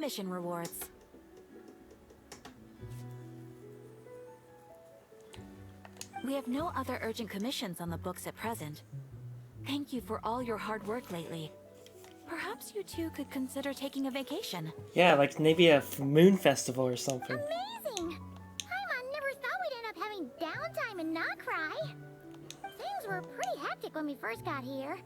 mission rewards. We have no other urgent commissions on the books at present. Thank you for all your hard work lately. Perhaps you two could consider taking a vacation. Yeah, like maybe a moon festival or something. Amazing! Paimon never thought we'd end up having downtime in Nod-Krai. Things were pretty hectic when we first got here.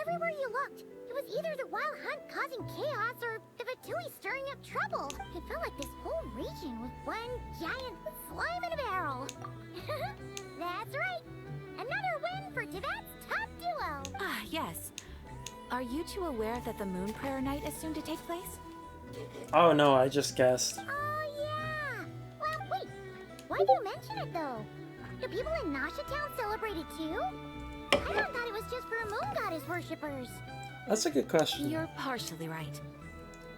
Everywhere you looked, it was either the Wild Hunt causing chaos or the Fatui stirring up trouble. It felt like this whole region was one giant slime in a barrel. That's right! Another win for Tibet's top duo! Ah, yes. Are you two aware that the Moon Prayer Night is soon to take place? Oh no, I just guessed. Oh yeah! Well, wait. Why do you mention it though? Do people in Nasha Town celebrate it too? I thought it was just for Moon Goddess worshippers. That's a good question. You're partially right.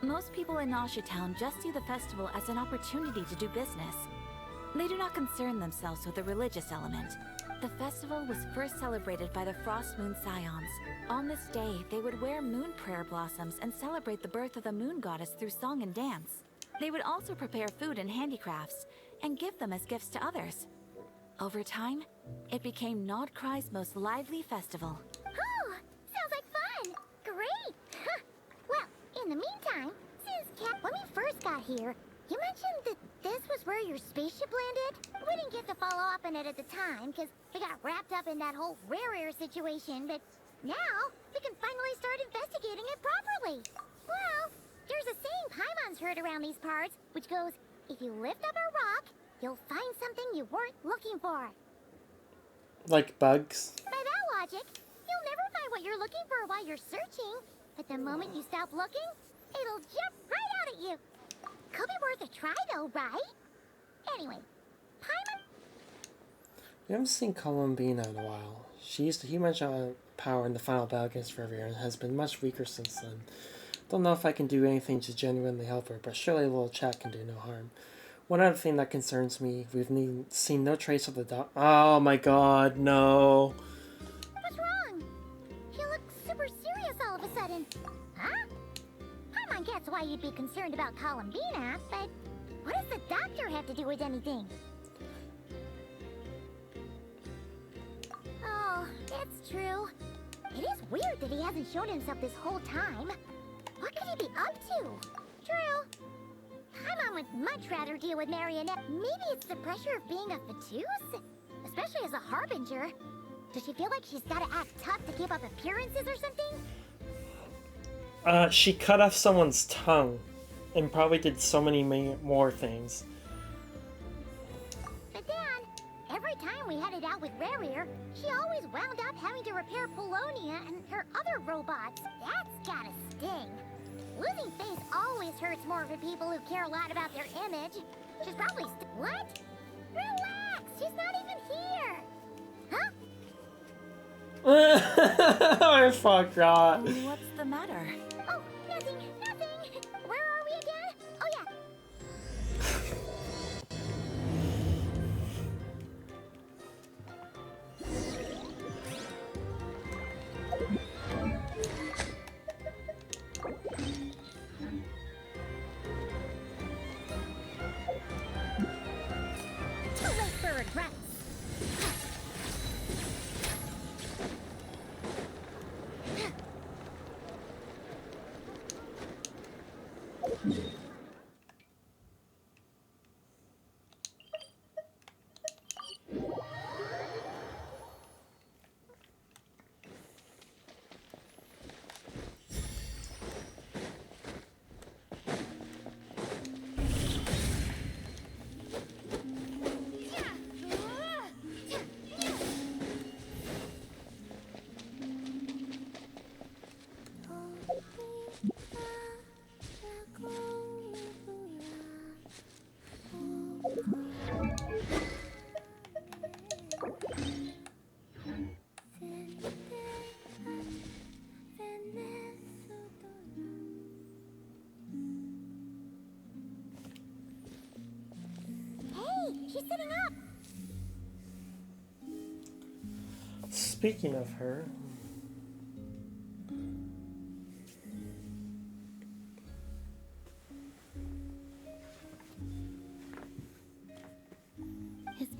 Most people in Nasha Town just see the festival as an opportunity to do business. They do not concern themselves with the religious element. The festival was first celebrated by the Frost Moon Scions. On this day, they would wear moon prayer blossoms and celebrate the birth of the moon goddess through song and dance. They would also prepare food and handicrafts, and give them as gifts to others. Over time, it became Nod-Krai's most lively festival. Oh, sounds like fun! Great! Huh. Well, in the meantime, when we first got here, you mentioned that this was where your spaceship landed? We didn't get to follow up on it at the time, because we got wrapped up in that whole rare situation, but now we can finally start investigating it properly. Well, there's a saying Paimon's heard around these parts, which goes, if you lift up a rock, you'll find something you weren't looking for. Like bugs? By that logic, you'll never find what you're looking for while you're searching. But the moment you stop looking, it'll jump right out at you. Could be worth a try though, right? Anyway, Paimon... We haven't seen Columbina in a while. She used a huge amount of power in the final battle against Revere and has been much weaker since then. Don't know if I can do anything to genuinely help her, but surely a little chat can do no harm. One other thing that concerns me, we've seen no trace of the dog. Oh my god, no. What's wrong? You look super serious all of a sudden. Huh? Paimon gets why you'd be concerned about Columbina, but what does the doctor have to do with anything? Oh, it's true. It is weird that he hasn't shown himself this whole time. What could he be up to? True. Paimon would much rather deal with Marionette. Maybe it's the pressure of being a Fatus? Especially as a Harbinger. Does she feel like she's gotta act tough to keep up appearances or something? She cut off someone's tongue. And probably did so many more things. But then, every time we headed out with Rarier, she always wound up having to repair Polonia and her other robots. That's gotta sting. Losing face always hurts more for people who care a lot about their image. She's probably what? Relax, she's not even here. Huh? I forgot. What's the matter? Oh, nothing. Where are we again? Oh yeah. Too late for regrets. She's sitting up! Speaking of her...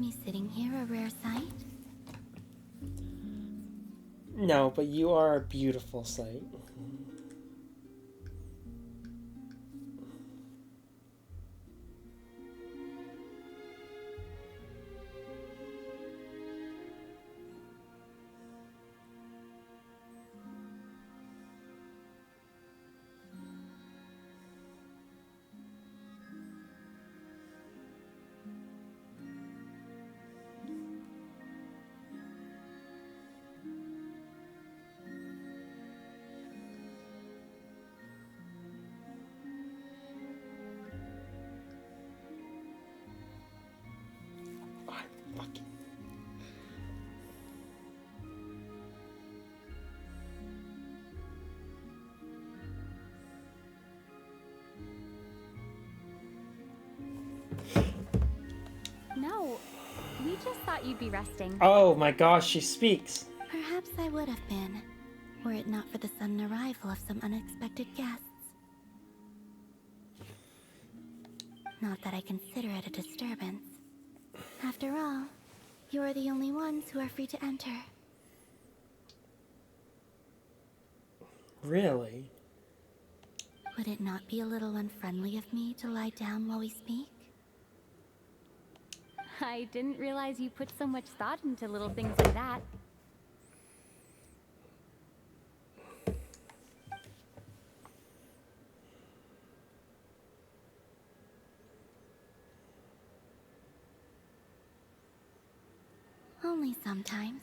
me sitting here a rare sight? No, but you are a beautiful sight. No, we just thought you'd be resting. Oh my gosh, she speaks. Perhaps I would have been, were it not for the sudden arrival of some unexpected guests. Not that I consider it a disturbance. After all, you are the only ones who are free to enter. Really? Would it not be a little unfriendly of me to lie down while we speak? I didn't realize you put so much thought into little things like that. Only sometimes.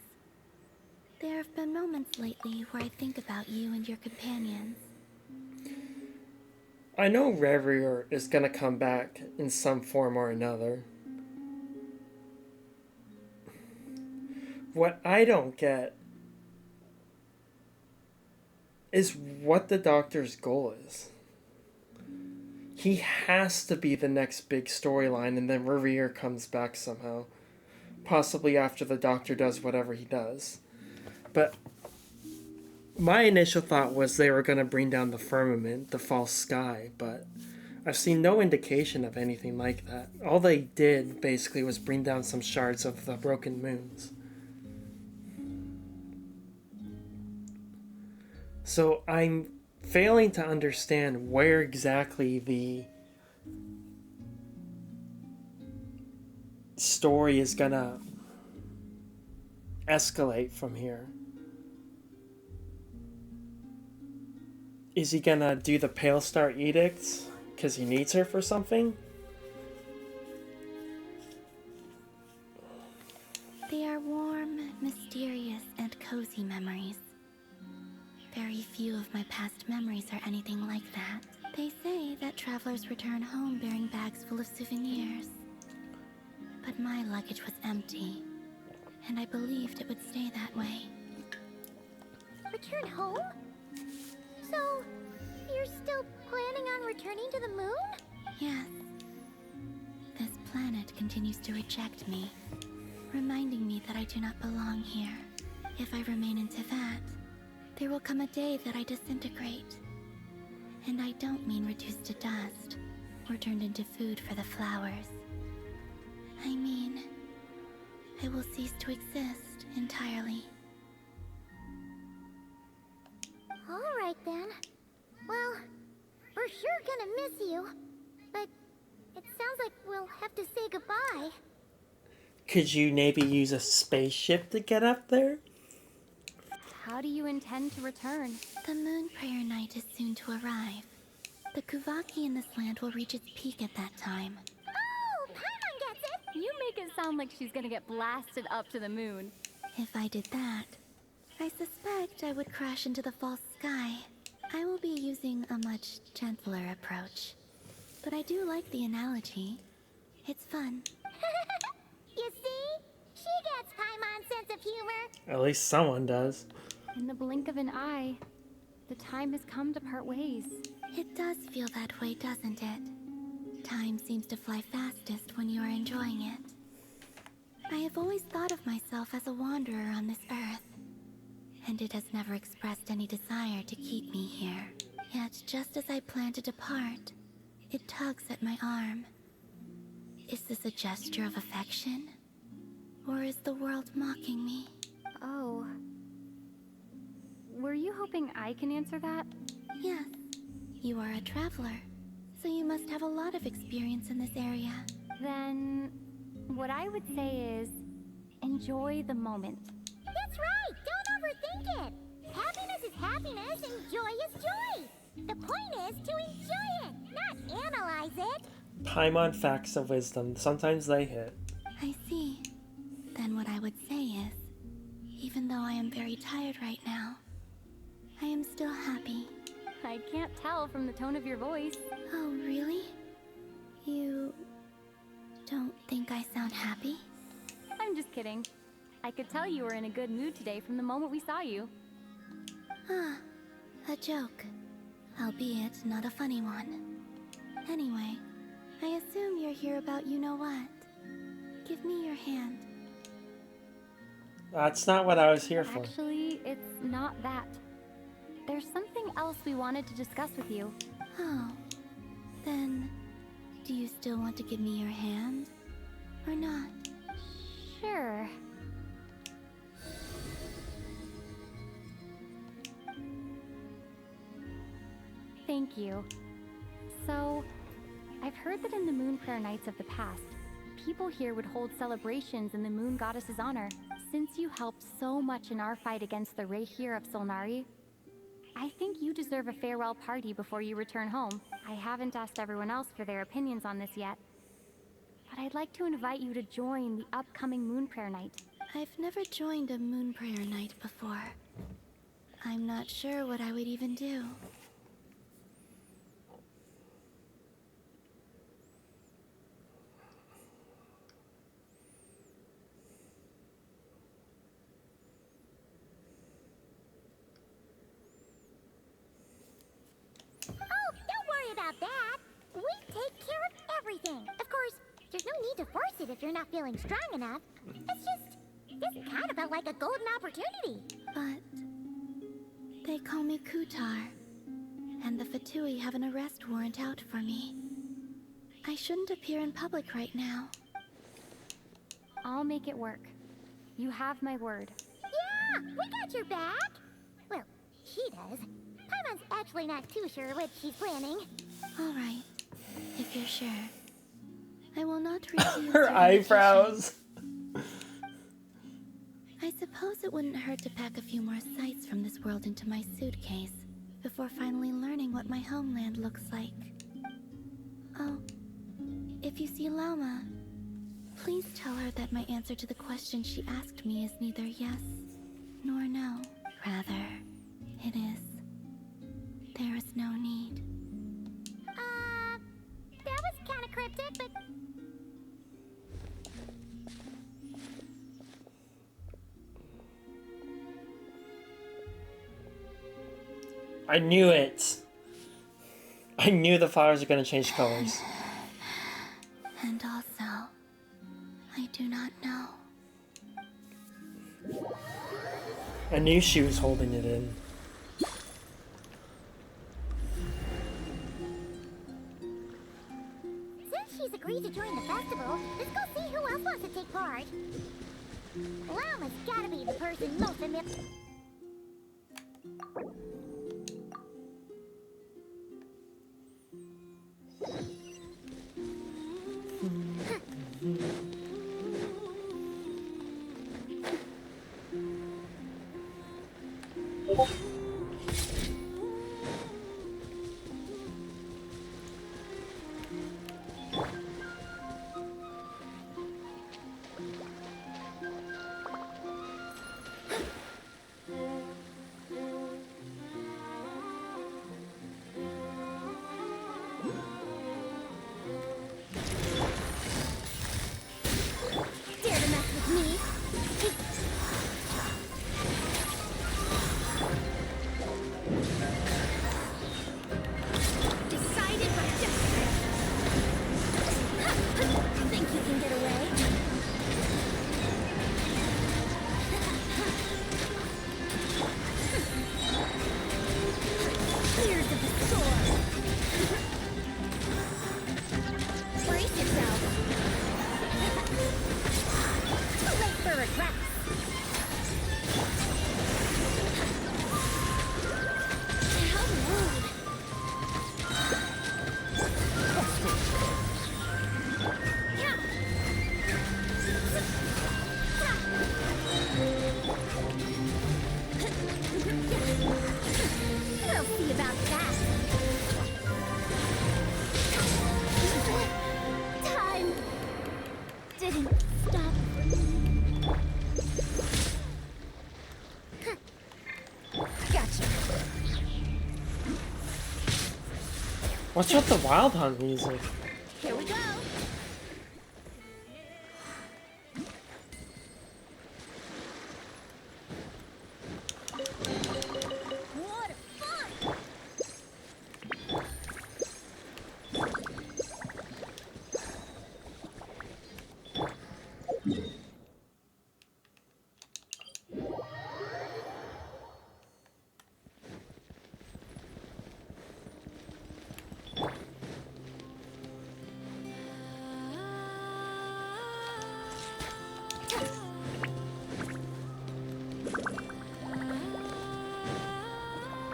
There have been moments lately where I think about you and your companions. I know Revier is gonna come back in some form or another. What I don't get is what the Doctor's goal is. He has to be the next big storyline, and then Revier comes back somehow. Possibly after the Doctor does whatever he does. But my initial thought was they were going to bring down the firmament, the false sky, but I've seen no indication of anything like that. All they did, basically, was bring down some shards of the broken moons. So I'm failing to understand where exactly the story is gonna escalate from here. Is he gonna do the Pale Star Edicts because he needs her for something? They are warm, mysterious, and cozy memories. Very few of my past memories are anything like that. They say that travelers return home bearing bags full of souvenirs. But my luggage was empty, and I believed it would stay that way. Return home? So, you're still planning on returning to the moon? Yes. This planet continues to reject me, reminding me that I do not belong here. If I remain in Teyvat, there will come a day that I disintegrate. And I don't mean reduced to dust, or turned into food for the flowers. I mean, I will cease to exist entirely. Alright then. Well, we're sure gonna miss you. But it sounds like we'll have to say goodbye. Could you maybe use a spaceship to get up there? How do you intend to return? The moon prayer night is soon to arrive. The Kuvaki in this land will reach its peak at that time. Oh, Paimon gets it! You make it sound like she's gonna get blasted up to the moon. If I did that, I suspect I would crash into the false sky. I will be using a much gentler approach. But I do like the analogy. It's fun. You see? She gets Paimon's sense of humor. At least someone does. In the blink of an eye, the time has come to part ways. It does feel that way, doesn't it? Time seems to fly fastest when you are enjoying it. I have always thought of myself as a wanderer on this earth, and it has never expressed any desire to keep me here. Yet, just as I plan to depart, it tugs at my arm. Is this a gesture of affection? Or is the world mocking me? Oh. Were you hoping I can answer that? Yes. You are a traveler, so you must have a lot of experience in this area. Then, what I would say is, enjoy the moment. That's right! Don't overthink it! Happiness is happiness and joy is joy! The point is to enjoy it, not analyze it! Paimon facts of wisdom. Sometimes they hit. I see. Then what I would say is, even though I am very tired right now, I am still happy. I can't tell from the tone of your voice. Oh, really? You don't think I sound happy? I'm just kidding. I could tell you were in a good mood today from the moment we saw you. Ah, a joke. Albeit not a funny one. Anyway, I assume you're here about you-know-what. Give me your hand. That's not what I was here for. Actually, it's not that. There's something else we wanted to discuss with you. Oh, then do you still want to give me your hand? Or not? Sure. Thank you. So, I've heard that in the Moon Prayer Nights of the past, people here would hold celebrations in the Moon Goddess's honor. Since you helped so much in our fight against the Reihir of Solnari, I think you deserve a farewell party before you return home. I haven't asked everyone else for their opinions on this yet, but I'd like to invite you to join the upcoming Moon Prayer Night. I've never joined a Moon Prayer Night before. I'm not sure what I would even do. Oh, don't worry about that! We take care of everything! Of course, there's no need to force it if you're not feeling strong enough. It's just, this kind of felt like a golden opportunity. But they call me Kutar, and the Fatui have an arrest warrant out for me. I shouldn't appear in public right now. I'll make it work. You have my word. Yeah, we got your back! Well, she does. Paimon's actually not too sure what she's planning. All right, if you're sure. I will not refuse Her your eyebrows. invitation. I suppose it wouldn't hurt to pack a few more sights from this world into my suitcase before finally learning what my homeland looks like. Oh, if you see Lauma, please tell her that my answer to the question she asked me is neither yes nor no. Rather, it is, there is no need. That was kind of cryptic, but I knew it. I knew the flowers are going to change colors. And also, I do not know. I knew she was holding it in. since she's agreed to join the festival, let's go see who else wants to take part. Lauma's gotta be the person most familiar. Dare to mess with me? Decided but desperate. Think you can get away? Tears of the sword. Brace yourself. Too late for grass. How rude. We'll see about that. Time didn't stop for me. Gotcha. Watch out the Wild Hunt music. Here we go. What fun!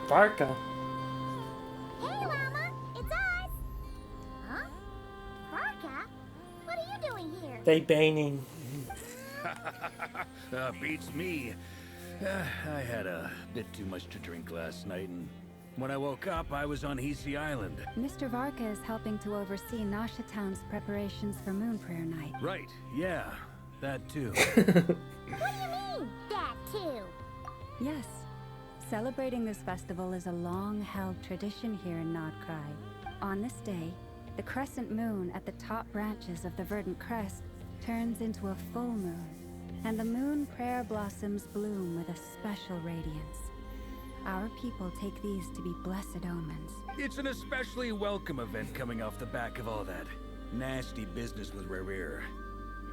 Barca. Hey, Llama, it's us. Huh? Parka? What are you doing here? They baning. Beats me. I had a bit too much to drink last night, and when I woke up, I was on Hisi Island. Mr. Varka is helping to oversee Nasha Town's preparations for Moon Prayer Night. Right, yeah, that too. What do you mean, that too? Yes. Celebrating this festival is a long-held tradition here in Nod-Krai. On this day, the crescent moon at the top branches of the verdant crest turns into a full moon, and the moon prayer blossoms bloom with a special radiance. Our people take these to be blessed omens. It's an especially welcome event coming off the back of all that nasty business with Rare.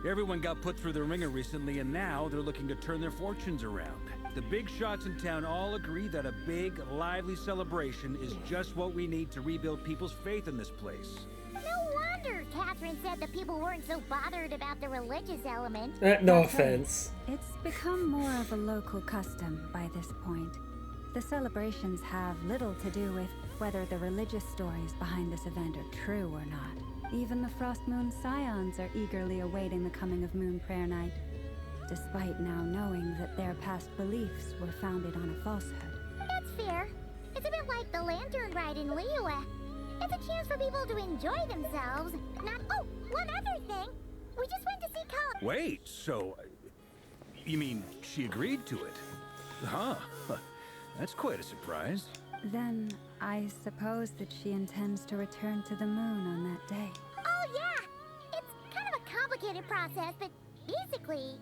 Everyone got put through the ringer recently, and now they're looking to turn their fortunes around. The big shots in town all agree that a big, lively celebration is just what we need to rebuild people's faith in this place. No wonder Catherine said the people weren't so bothered about the religious element. No offense. It's become more of a local custom by this point. The celebrations have little to do with whether the religious stories behind this event are true or not. Even the Frost Moon Scions are eagerly awaiting the coming of Moon Prayer Night, despite now knowing that their past beliefs were founded on a falsehood. That's fair. It's a bit like the lantern ride in Liyue. It's a chance for people to enjoy themselves. Not. Oh, one other thing. We just went to see Colin. Wait, so... you mean she agreed to it? Huh. That's quite a surprise. Then, I suppose that she intends to return to the moon on that day. Oh, yeah. It's kind of a complicated process, but basically,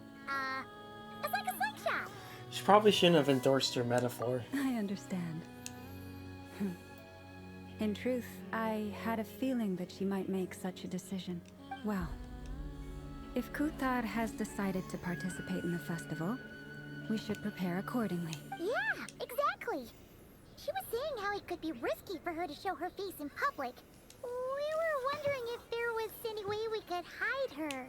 it's like a slingshot. She probably shouldn't have endorsed her metaphor. I understand. In truth, I had a feeling that she might make such a decision. Well, if Kuthar has decided to participate in the festival, we should prepare accordingly. Yeah, exactly. She was saying how it could be risky for her to show her face in public. We were wondering if there was any way we could hide her.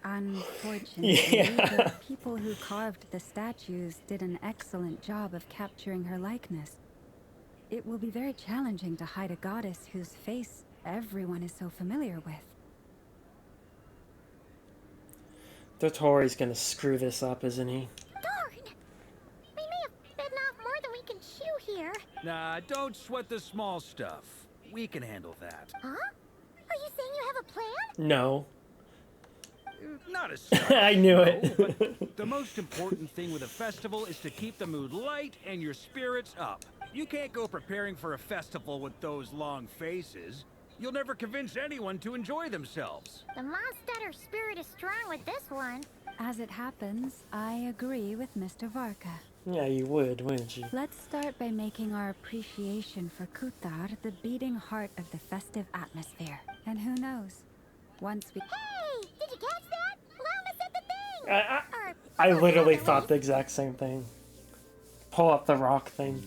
Unfortunately, Yeah. the people who carved the statues did an excellent job of capturing her likeness. It will be very challenging to hide a goddess whose face everyone is so familiar with. Dotori's gonna screw this up, isn't he? Darn! We may have bitten off more than we can chew here. Nah, don't sweat the small stuff. We can handle that. Huh? Are you saying you have a plan? No. Not as such. I knew no, it. but the most important thing with a festival is to keep the mood light and your spirits up. You can't go preparing for a festival with those long faces. You'll never convince anyone to enjoy themselves. The Mondstatter spirit is strong with this one. As it happens, I agree with Mr. Varka. Yeah, you would, wouldn't you? Let's start by making our appreciation for Kuthar the beating heart of the festive atmosphere. And who knows, once we... Hey! Did you catch that? Llama said the thing! Or, I literally at thought the least. exact same thing. Pull up the rock thing.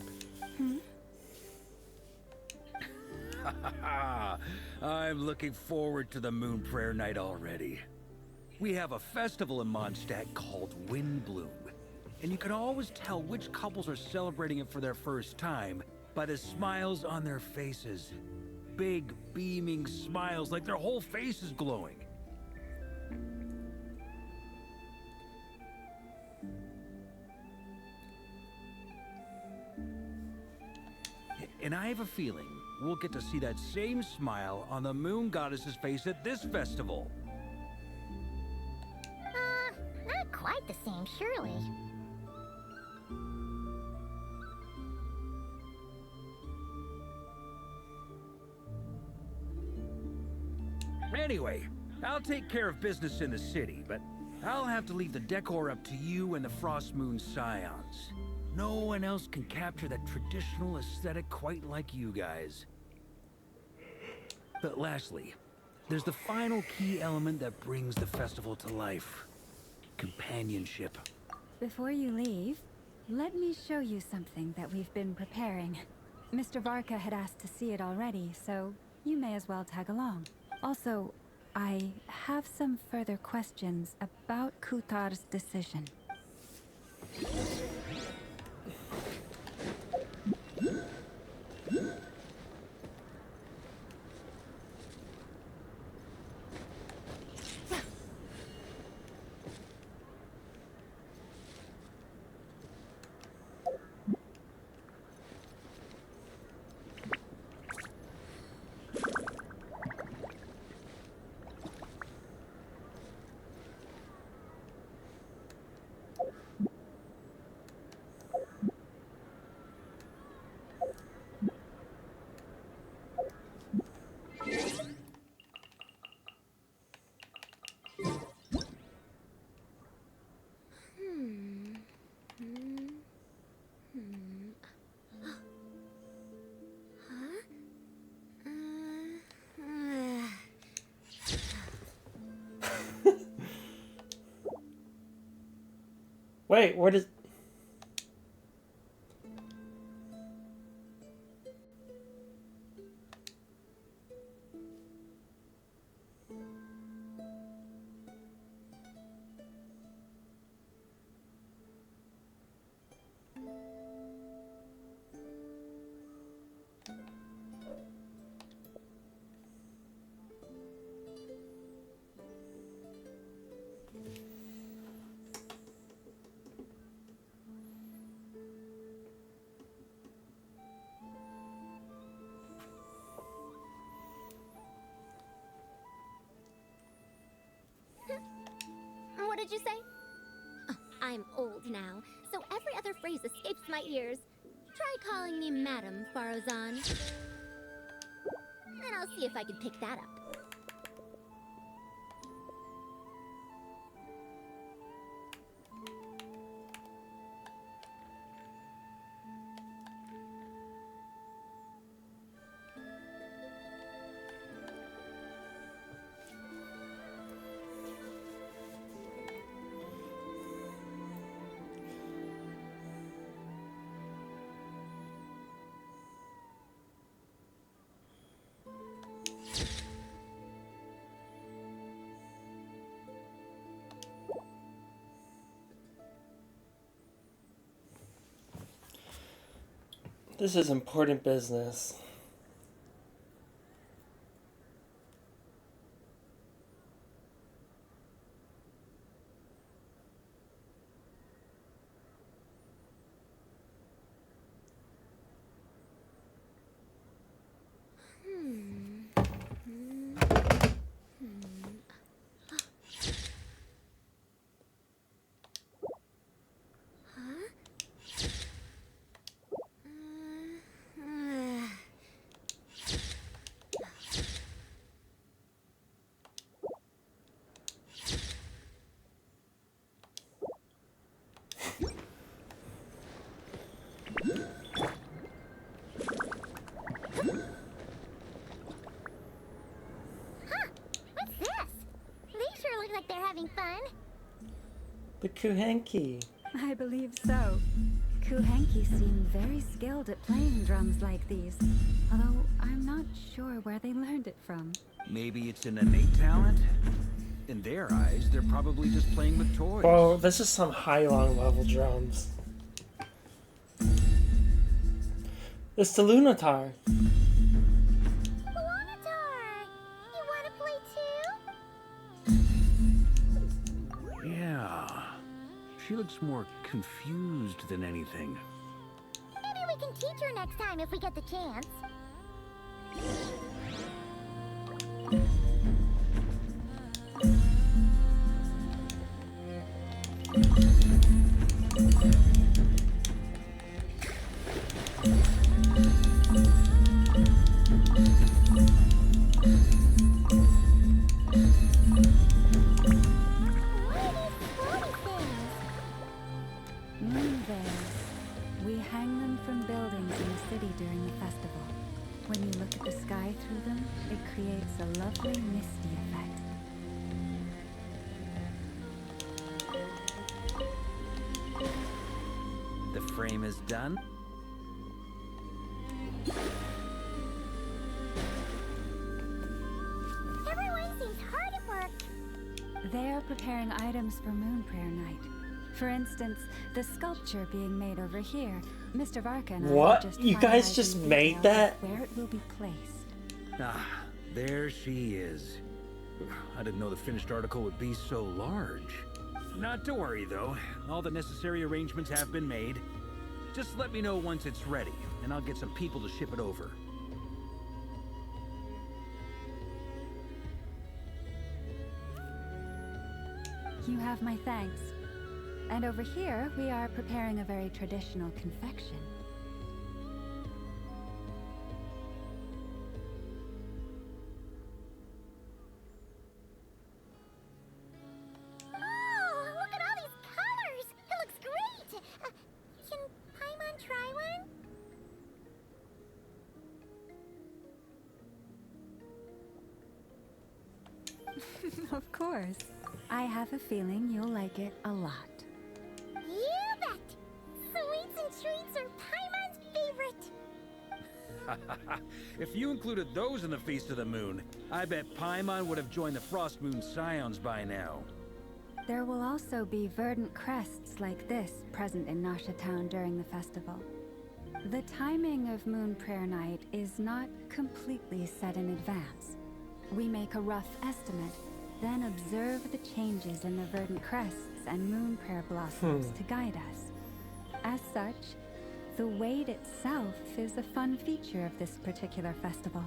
I'm looking forward to the Moon Prayer Night already. We have a festival in Mondstadt called Wind Bloom. And you can always tell which couples are celebrating it for their first time by the smiles on their faces. Big, beaming smiles like their whole face is glowing. And I have a feeling we'll get to see that same smile on the moon goddess's face at this festival. Not quite the same, surely. Anyway, I'll take care of business in the city, but I'll have to leave the decor up to you and the Frost Moon Scions. No one else can capture that traditional aesthetic quite like you guys. But lastly, there's the final key element that brings the festival to life. Companionship. Before you leave, let me show you something that we've been preparing. Mr. Varka had asked to see it already, so you may as well tag along. Also, I have some further questions about Kutar's decision. Wait, what is... What did you say? Oh, I'm old now, so every other phrase escapes my ears. Try calling me Madam, Farozan. And I'll see if I can pick that up. This is important business. What's this? These sure look like they're having fun. The Kuhenki. I believe so. Kuhenki seem very skilled at playing drums like these, although I'm not sure where they learned it from. Maybe it's an innate talent? In their eyes, they're probably just playing with toys. Whoa, this is some high long level drums. It's the Lunatar. Lunatar! You wanna play too? Yeah. She looks more confused than anything. Maybe we can teach her next time if we get the chance. Moon veils. We hang them from buildings in the city during the festival. When you look at the sky through them, it creates a lovely misty effect. The frame is done. Everyone seems hard at work. They are preparing items for Moon Prayer Night. For instance, the sculpture being made over here. Mr. Varka and I What? are just You guys finalizing just made details that? of where it will be placed. Ah, there she is. I didn't know the finished article would be so large. Not to worry, though. All the necessary arrangements have been made. Just let me know once it's ready, and I'll get some people to ship it over. You have my thanks. And over here, we are preparing a very traditional confection. Oh, look at all these colors! It looks great! Can Paimon try one? Of course. I have a feeling you'll like it a lot. You bet! Sweets and treats are Paimon's favorite. If you included those in the Feast of the Moon, I bet Paimon would have joined the Frost Moon Scions by now. There will also be verdant crests like this present in Nasha Town during the festival. The timing of Moon Prayer Night is not completely set in advance. We make a rough estimate, then observe the changes in the verdant crests and moon prayer blossoms to guide us. As such, the wait itself is a fun feature of this particular festival.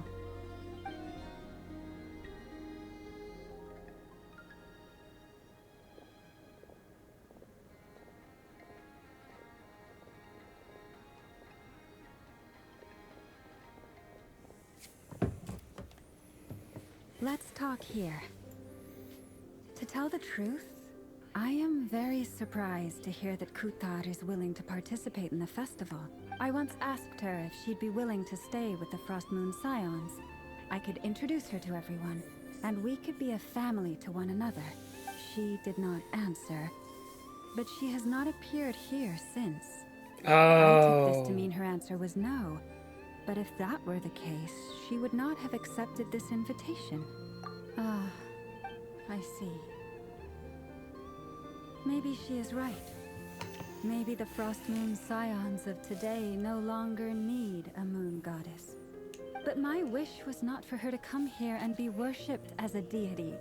Let's talk here. To tell the truth, I am very surprised to hear that Kuthar is willing to participate in the festival. I once asked her if she'd be willing to stay with the Frost Moon Scions. I could introduce her to everyone, and we could be a family to one another. She did not answer, but she has not appeared here since. I took this to mean her answer was no. But if that were the case, she would not have accepted this invitation. Ah, I see. Maybe she is right. Maybe the Frost Moon Scions of today no longer need a moon goddess. But my wish was not for her to come here and be worshipped as a deity.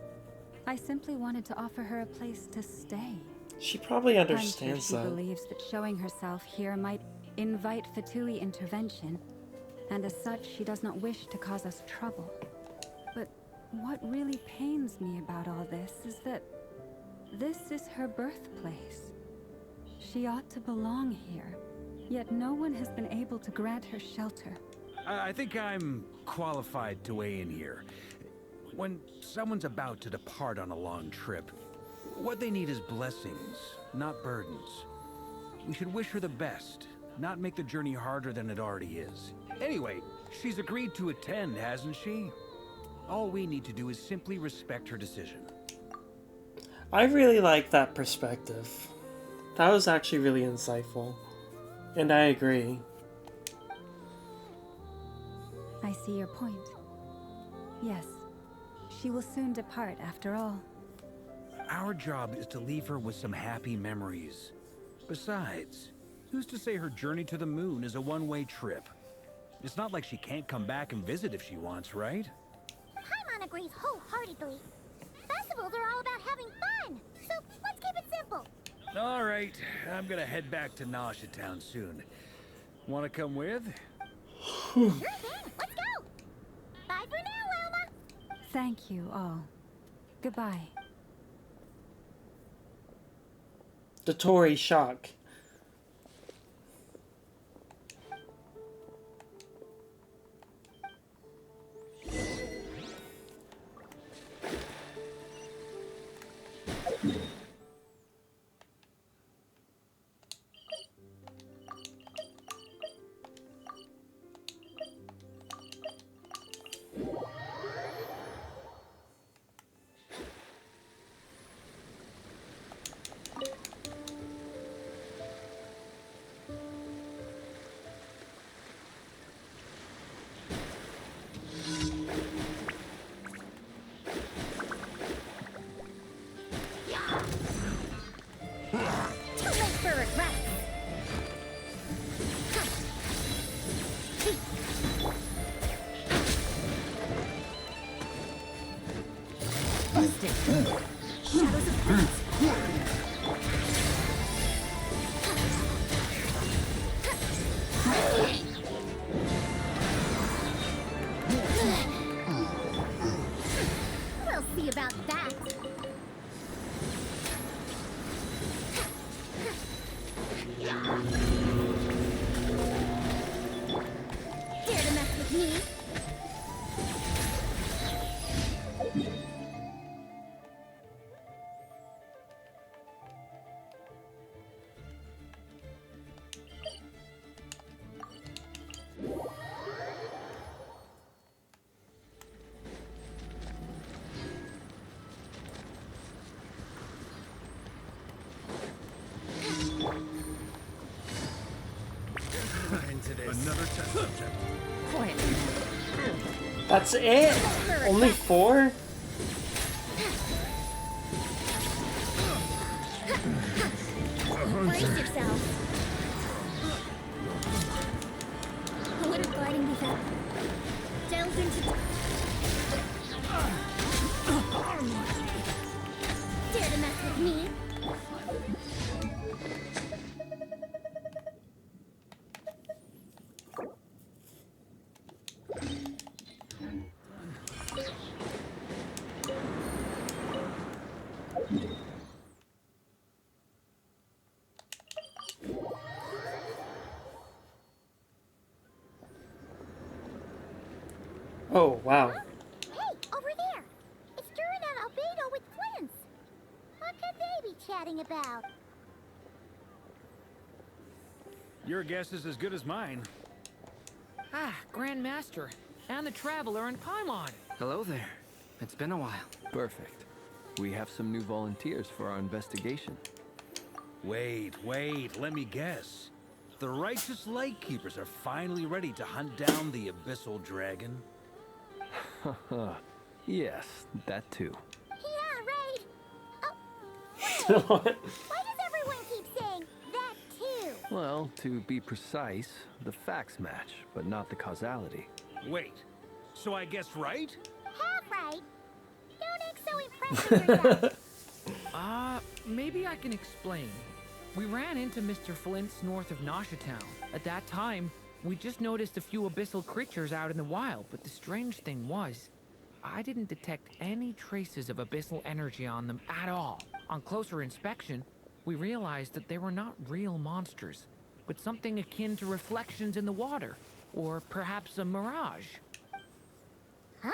I simply wanted to offer her a place to stay. She probably I'm sure understands she that. believes that showing herself here might invite Fatui intervention, and as such, she does not wish to cause us trouble. But what really pains me about all this is that this is her birthplace. She ought to belong here, yet no one has been able to grant her shelter. I think I'm qualified to weigh in here. When someone's about to depart on a long trip, what they need is blessings, not burdens. We should wish her the best, not make the journey harder than it already is. Anyway, she's agreed to attend, hasn't she? All we need to do is simply respect her decision. I really like that perspective. That was actually really insightful. And I agree. I see your point. Yes, she will soon depart after all. Our job is to leave her with some happy memories. Besides, who's to say her journey to the moon is a one-way trip? It's not like she can't come back and visit if she wants, right? Paimon agrees wholeheartedly. Festivals are all about having fun, so let's keep it simple. All right, I'm gonna head back to Nausea Town soon. Wanna come with? Sure thing, let's go. Bye for now, Wilma. Thank you all. Goodbye. Dotori shock. Too late for regrets. Busted. Shadows of Prince. We'll see about that. Dare to mess with me? Into this. Another test subject. Quiet. That's it? Only 4? Brace yourself. What if gliding without delves into dare to mess with me? Oh, wow. Hey, over there! It's Durin and Albedo with twins! What could they be chatting about? Your guess is as good as mine. Ah, Grand Master, and the Traveler and Paimon. Hello there. It's been a while. Perfect. We have some new volunteers for our investigation. Wait, let me guess. The righteous Lightkeepers are finally ready to hunt down the Abyssal Dragon? Yes, that too. Yeah, right! Oh, What? why does everyone keep saying that too? Well, to be precise, the facts match, but not the causality. Wait, so I guessed right? Half right. Don't act so impressed with yourself. Maybe I can explain. We ran into Mr. Flint's north of Nausea Town. At that time, we just noticed a few abyssal creatures out in the wild, but the strange thing was, I didn't detect any traces of abyssal energy on them at all. On closer inspection, we realized that they were not real monsters, but something akin to reflections in the water, or perhaps a mirage. Huh?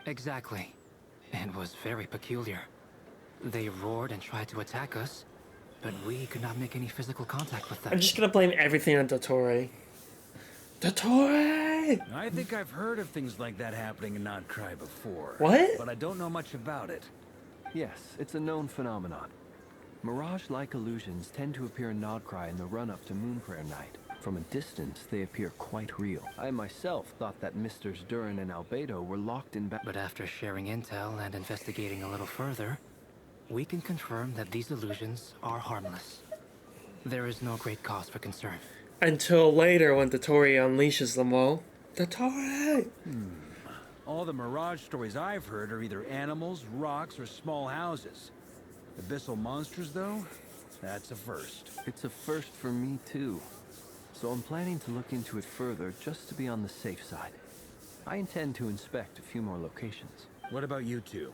Exactly. It was very peculiar. They roared and tried to attack us, but we could not make any physical contact with them. I'm just gonna blame everything on Dotori. Dotori! I think I've heard of things like that happening in Nod-Krai before. What? But I don't know much about it. Yes, it's a known phenomenon. Mirage-like illusions tend to appear in Nod-Krai in the run-up to Moon Prayer Night. From a distance, they appear quite real. I myself thought that Misters Durin and Albedo were locked in But after sharing intel and investigating a little further, we can confirm that these illusions are harmless. There is no great cause for concern. Until later when Dottore unleashes them all. Dottore! All the Mirage stories I've heard are either animals, rocks, or small houses. Abyssal monsters, though? That's a first. It's a first for me, too. So I'm planning to look into it further just to be on the safe side. I intend to inspect a few more locations. What about you two?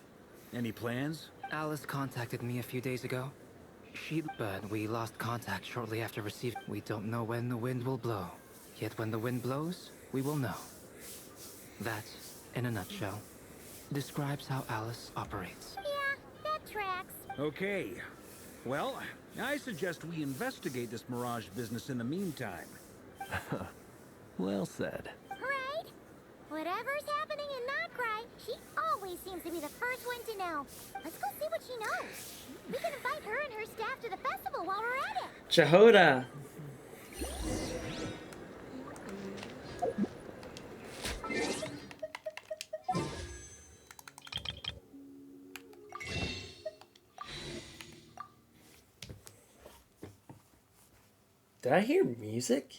Any plans? Alice contacted me a few days ago. But we lost contact shortly after receiving. We don't know when the wind will blow. Yet when the wind blows, we will know. That, in a nutshell, describes how Alice operates. Yeah, that tracks. Okay. Well, I suggest we investigate this Mirage business in the meantime. Well said. Right? Whatever's happening in Nod-Krai, she always seems to be the first one to know. Let's go see what she knows. We can invite her and her staff to the festival while we're at it. Jehoda! Did I hear music?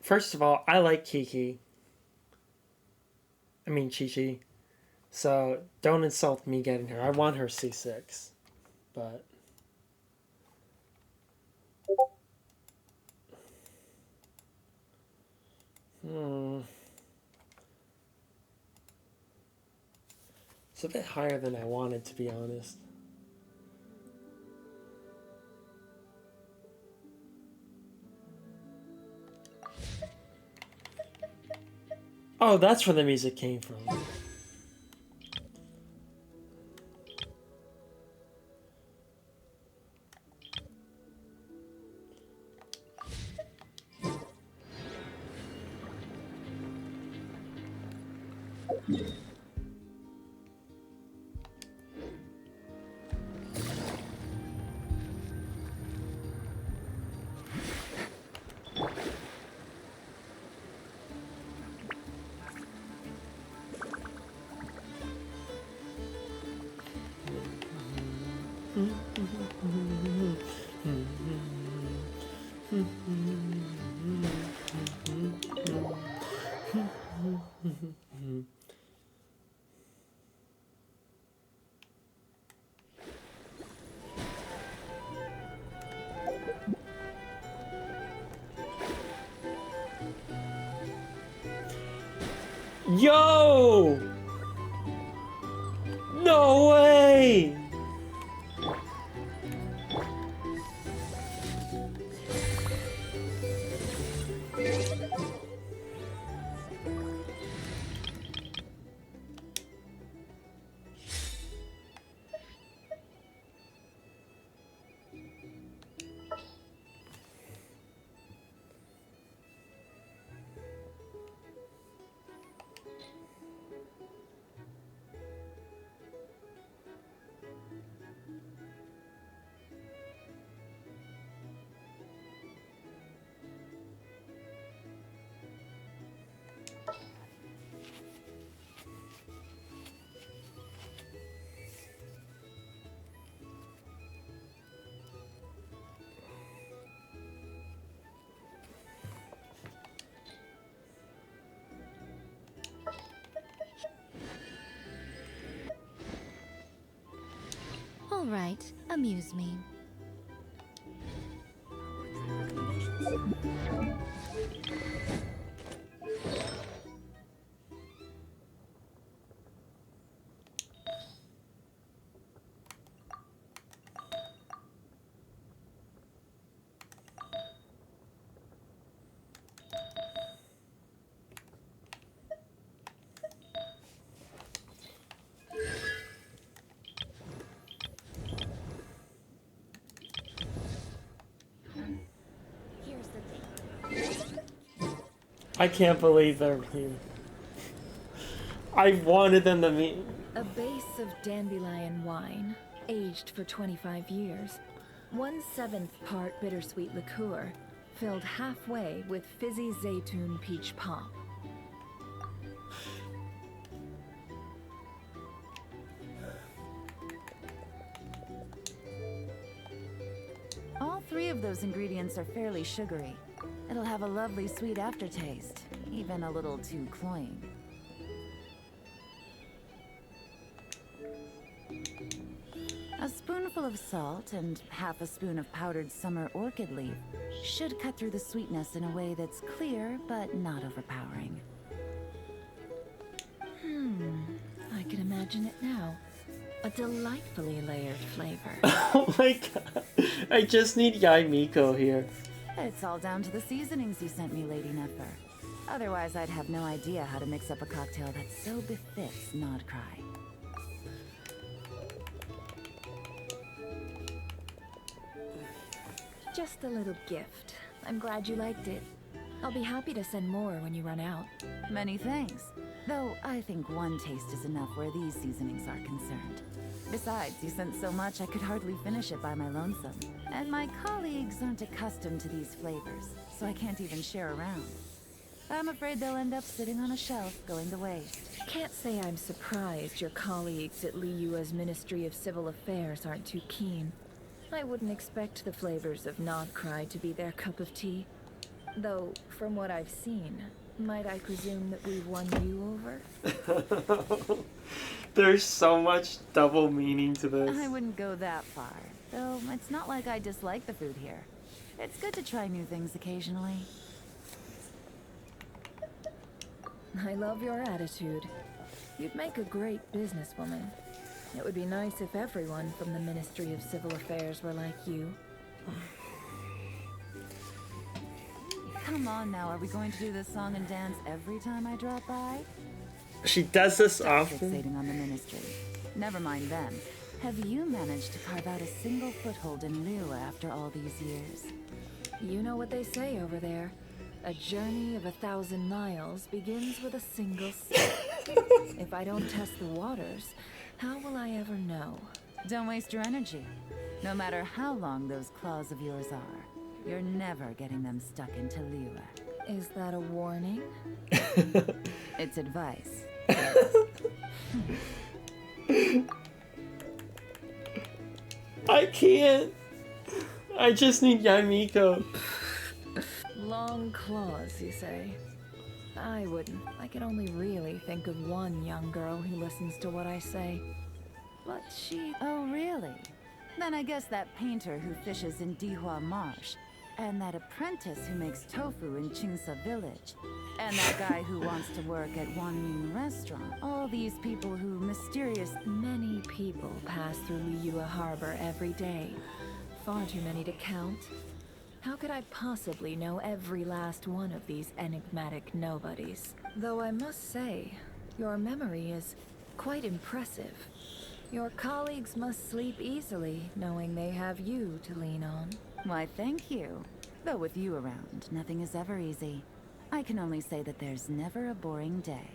First of all, I like Kiki. I mean Chi-Chi. So don't insult me getting her. I want her C6. But it's a bit higher than I wanted, to be honest. Oh, that's where the music came from. Yo! No way! All right, amuse me. I can't believe they're here. I wanted them to meet. A base of dandelion wine. aged for 25 years. 1/7 part bittersweet liqueur, filled halfway with fizzy zaytun peach pop. All three of those ingredients are fairly sugary. It'll have a lovely sweet aftertaste, even a little too cloying. A spoonful of salt and half a spoon of powdered summer orchid leaf should cut through the sweetness in a way that's clear but not overpowering. I can imagine it now. A delightfully layered flavor. Oh my god. I just need Yai Miko here. It's all down to the seasonings you sent me, Lady Nefer. Otherwise, I'd have no idea how to mix up a cocktail that so befits Nod-Krai. Just a little gift. I'm glad you liked it. I'll be happy to send more when you run out. Many thanks. Though I think one taste is enough where these seasonings are concerned. Besides, you sent so much I could hardly finish it by my lonesome. And my colleagues aren't accustomed to these flavors, so I can't even share around. I'm afraid they'll end up sitting on a shelf, going to waste. Can't say I'm surprised your colleagues at Liyue's Ministry of Civil Affairs aren't too keen. I wouldn't expect the flavors of Nod-Krai to be their cup of tea. Though, from what I've seen, might I presume that we've won you over? There's so much double meaning to this. I wouldn't go that far, though it's not like I dislike the food here. It's good to try new things occasionally. I love your attitude. You'd make a great businesswoman. It would be nice if everyone from the Ministry of Civil Affairs were like you. Come on now, are we going to do this song and dance every time I drop by? She does this Stop often. fixating on the ministry. Never mind them. Have you managed to carve out a single foothold in Liyue after all these years? You know what they say over there. A journey of 1,000 miles begins with a single step. If I don't test the waters, how will I ever know? Don't waste your energy. No matter how long those claws of yours are, you're never getting them stuck into Liyue. Is that a warning? It's advice. I can't. I just need Yai Miko. Long claws, you say? I wouldn't. I can only really think of one young girl who listens to what I say. But she... Oh, really? Then I guess that painter who fishes in Dihua Marsh, and that apprentice who makes tofu in Qingsa Village, and that guy who wants to work at Wanmin Restaurant. All these people who Many people pass through Liyue Harbor every day. Far too many to count. How could I possibly know every last one of these enigmatic nobodies? Though I must say, your memory is quite impressive. Your colleagues must sleep easily, knowing they have you to lean on. Why, thank you. Though with you around, nothing is ever easy. I can only say that there's never a boring day.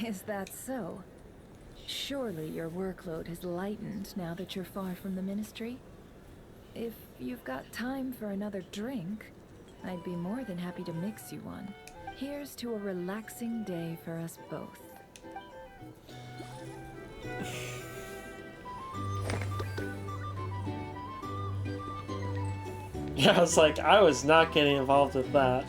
Is that so? Surely your workload has lightened now that you're far from the ministry? If you've got time for another drink, I'd be more than happy to mix you one. Here's to a relaxing day for us both. Yeah, I was like, I was not getting involved with that.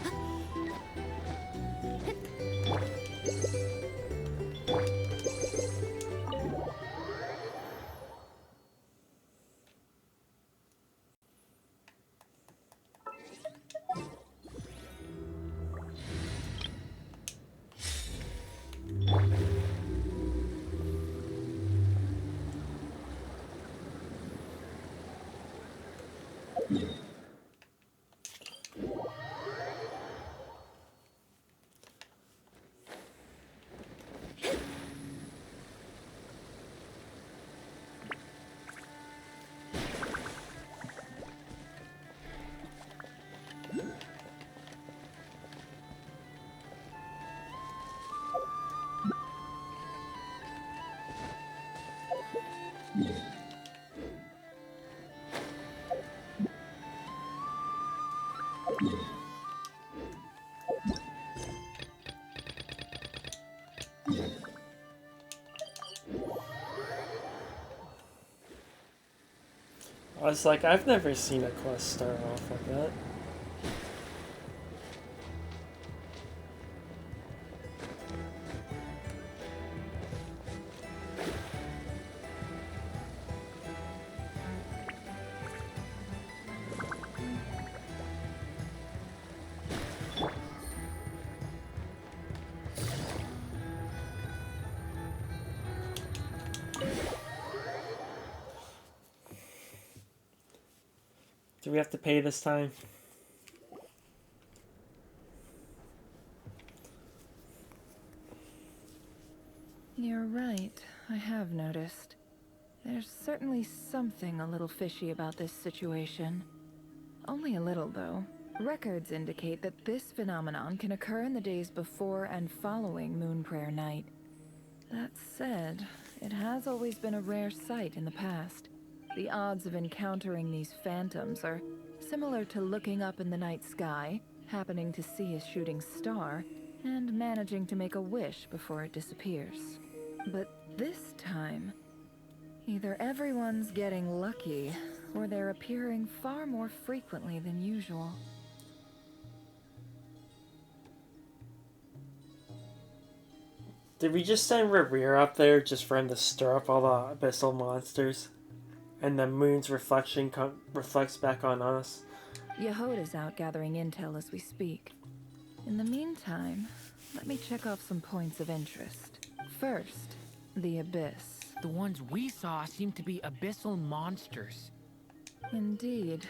I was like, I've never seen a quest start off like that. Do we have to pay this time? You're right. I have noticed. There's certainly something a little fishy about this situation. Only a little, though. Records indicate that this phenomenon can occur in the days before and following Moon Prayer Night. That said, it has always been a rare sight in the past. The odds of encountering these phantoms are similar to looking up in the night sky, happening to see a shooting star, and managing to make a wish before it disappears. But this time, either everyone's getting lucky, or they're appearing far more frequently than usual. Did we just send Revere up there just for him to stir up all the abyssal monsters? And the moon's reflection reflects back on us? Yehoda's out gathering intel as we speak. In the meantime, let me check off some points of interest. First, the Abyss. The ones we saw seem to be abyssal monsters. Indeed.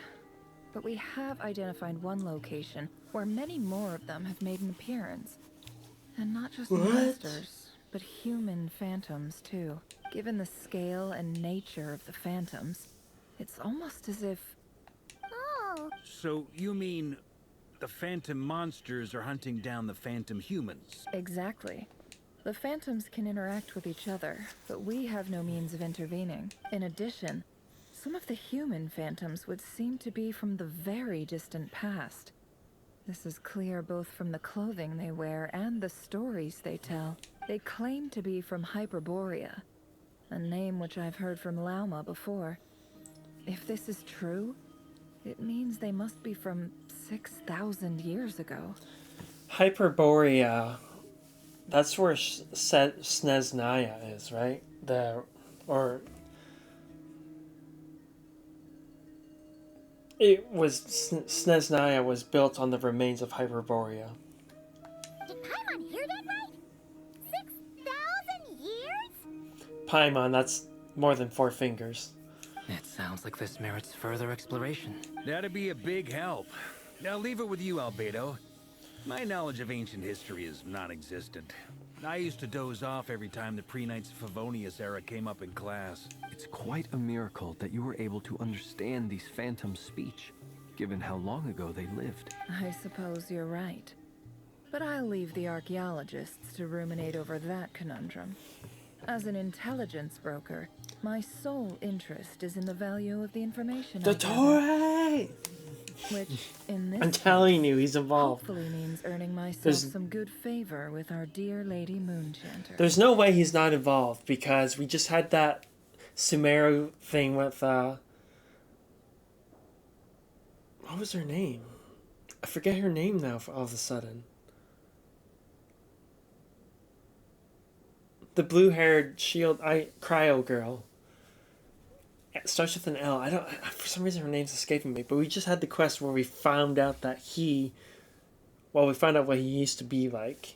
But we have identified one location where many more of them have made an appearance. And not just monsters, but human phantoms too. Given the scale and nature of the phantoms, it's almost as if... Oh, So you mean the phantom monsters are hunting down the phantom humans? Exactly. The phantoms can interact with each other, but we have no means of intervening. In addition, some of the human phantoms would seem to be from the very distant past. This is clear both from the clothing they wear and the stories they tell. They claim to be from Hyperborea, a name which I've heard from Lauma before. If this is true, it means they must be from 6,000 years ago. Hyperborea. That's where Snezhnaya is, right? Snezhnaya was built on the remains of Hyperborea. did Paimon hear that right? 6,000 years? Paimon, that's more than 4 fingers. It sounds like this merits further exploration. That'd be a big help. I'll leave it with you, Albedo. My knowledge of ancient history is non-existent. I used to doze off every time the pre-Knights of Favonius era came up in class. It's quite a miracle that you were able to understand these phantoms' speech, given how long ago they lived. I suppose you're right. But I'll leave the archaeologists to ruminate over that conundrum. As an intelligence broker, my sole interest is in the value of the information I gather, Dottore! which, in this I'm telling you, he's involved. hopefully means earning myself There's- some good favor with our dear Lady Moonchanter. There's no way he's not involved because we just had that Sumeru thing with what was her name? I forget her name now all of a sudden. The blue-haired shield cryo girl. It starts with an L. For some reason her name's escaping me, but we just had the quest where we found out that we found out what he used to be like.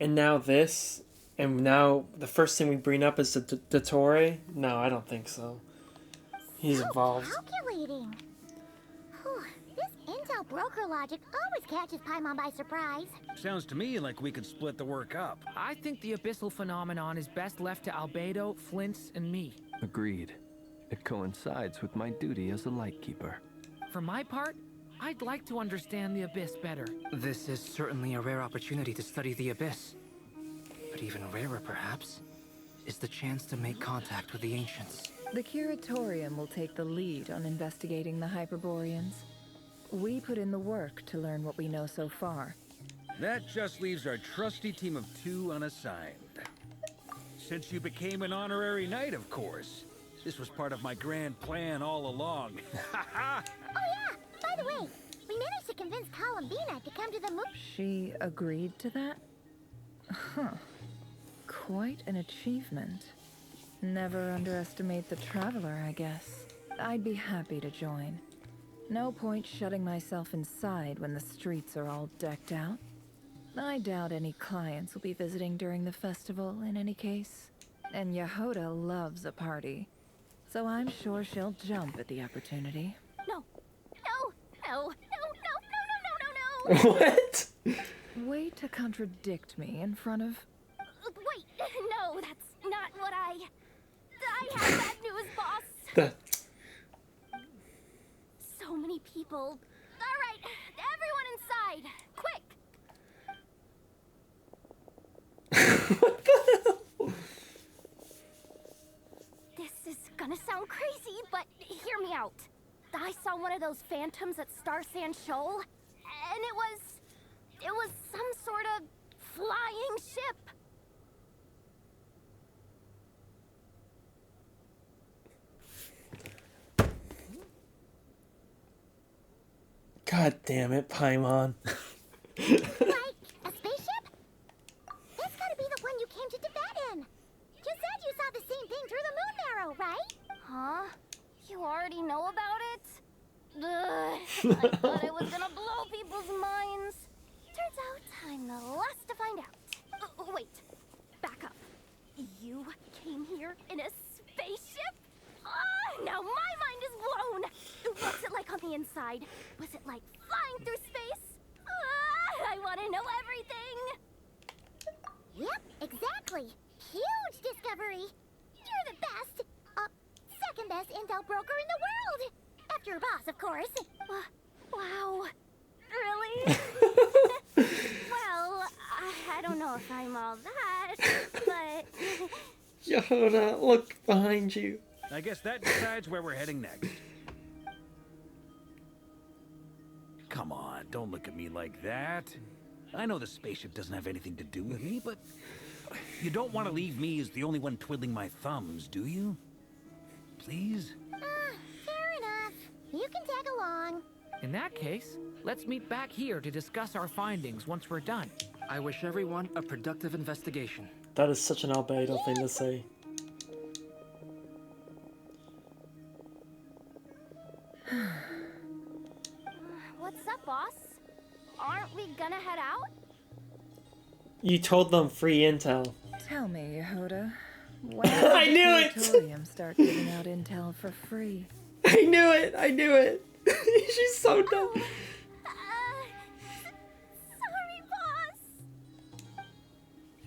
And now this, and now the first thing we bring up is the Dottore? No, I don't think so. He's involved. Calculating. Whew, this intel broker logic always catches Paimon by surprise. Sounds to me like we could split the work up. I think the abyssal phenomenon is best left to Albedo, Flints, and me. Agreed. It coincides with my duty as a lightkeeper. For my part, I'd like to understand the abyss better. This is certainly a rare opportunity to study the Abyss. But even rarer, perhaps, is the chance to make contact with the ancients. The Curatorium will take the lead on investigating the Hyperboreans. We put in the work to learn what we know so far. That just leaves our trusty team of 2 unassigned. Since you became an honorary knight, of course. This was part of my grand plan all along. Oh yeah! By the way, we managed to convince Columbina to come to the moon. She agreed to that? Huh. Quite an achievement. Never underestimate the traveler, I guess. I'd be happy to join. No point shutting myself inside when the streets are all decked out. I doubt any clients will be visiting during the festival in any case. And Yehoda loves a party. So I'm sure she'll jump at the opportunity. No, no, no, no, no, no, no, no, no, no! What? Way to contradict me in front of... Wait, no, that's not what I have bad news, boss. That. So many people. All right, everyone inside, quick! What the hell? This is gonna sound crazy, but hear me out. I saw one of those phantoms at Star Sand Shoal, and it was some sort of flying ship. God damn it, Paimon. Like a spaceship? That's gotta be the one you came to Tibet in. You said you saw the same thing through the moon arrow, right? Huh? You already know about it? Ugh, I thought I was gonna blow people's minds. Turns out I'm the last to find out. Wait, back up. You came here in a spaceship? Now my mind is blown! What's it like on the inside? Was it like flying through space? I want to know everything! Yep, exactly. Huge discovery. You're the best, second best intel broker in the world. After your boss, of course. Wow. Really? Well, I don't know if I'm all that, but... Yehoda, look behind you. I guess that decides where we're heading next. Come on, don't look at me like that. I know the spaceship doesn't have anything to do with me, but you don't want to leave me as the only one twiddling my thumbs, do you? Please? Fair enough. You can tag along. In that case, let's meet back here to discuss our findings once we're done. I wish everyone a productive investigation. That is such an albedo thing to say. What's up, boss? Aren't we gonna head out? You told them free intel. Tell me, Yehoda, when I did knew the it! Curatorium start giving out intel for free? I knew it! I knew it! She's so dumb. Sorry,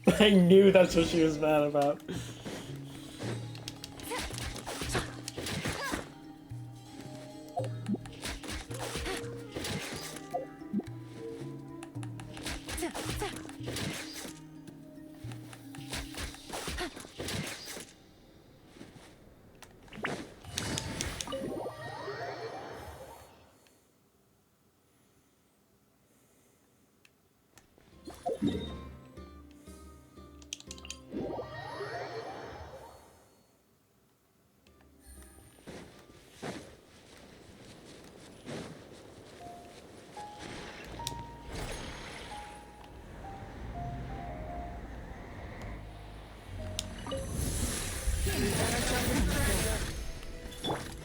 boss. I knew that's what she was mad about.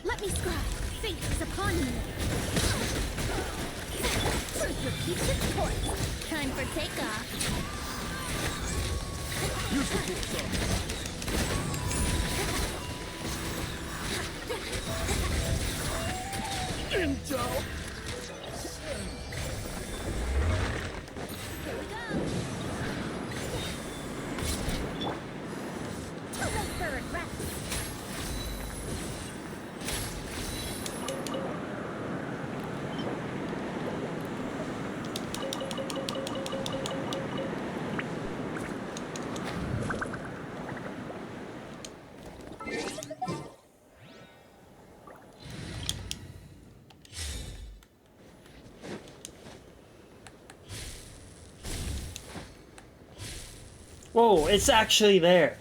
Let me scribe. Fate is upon you. Truth repeats its course. Time for takeoff. Intel! Here we go. To the bird rest. Whoa, it's actually there.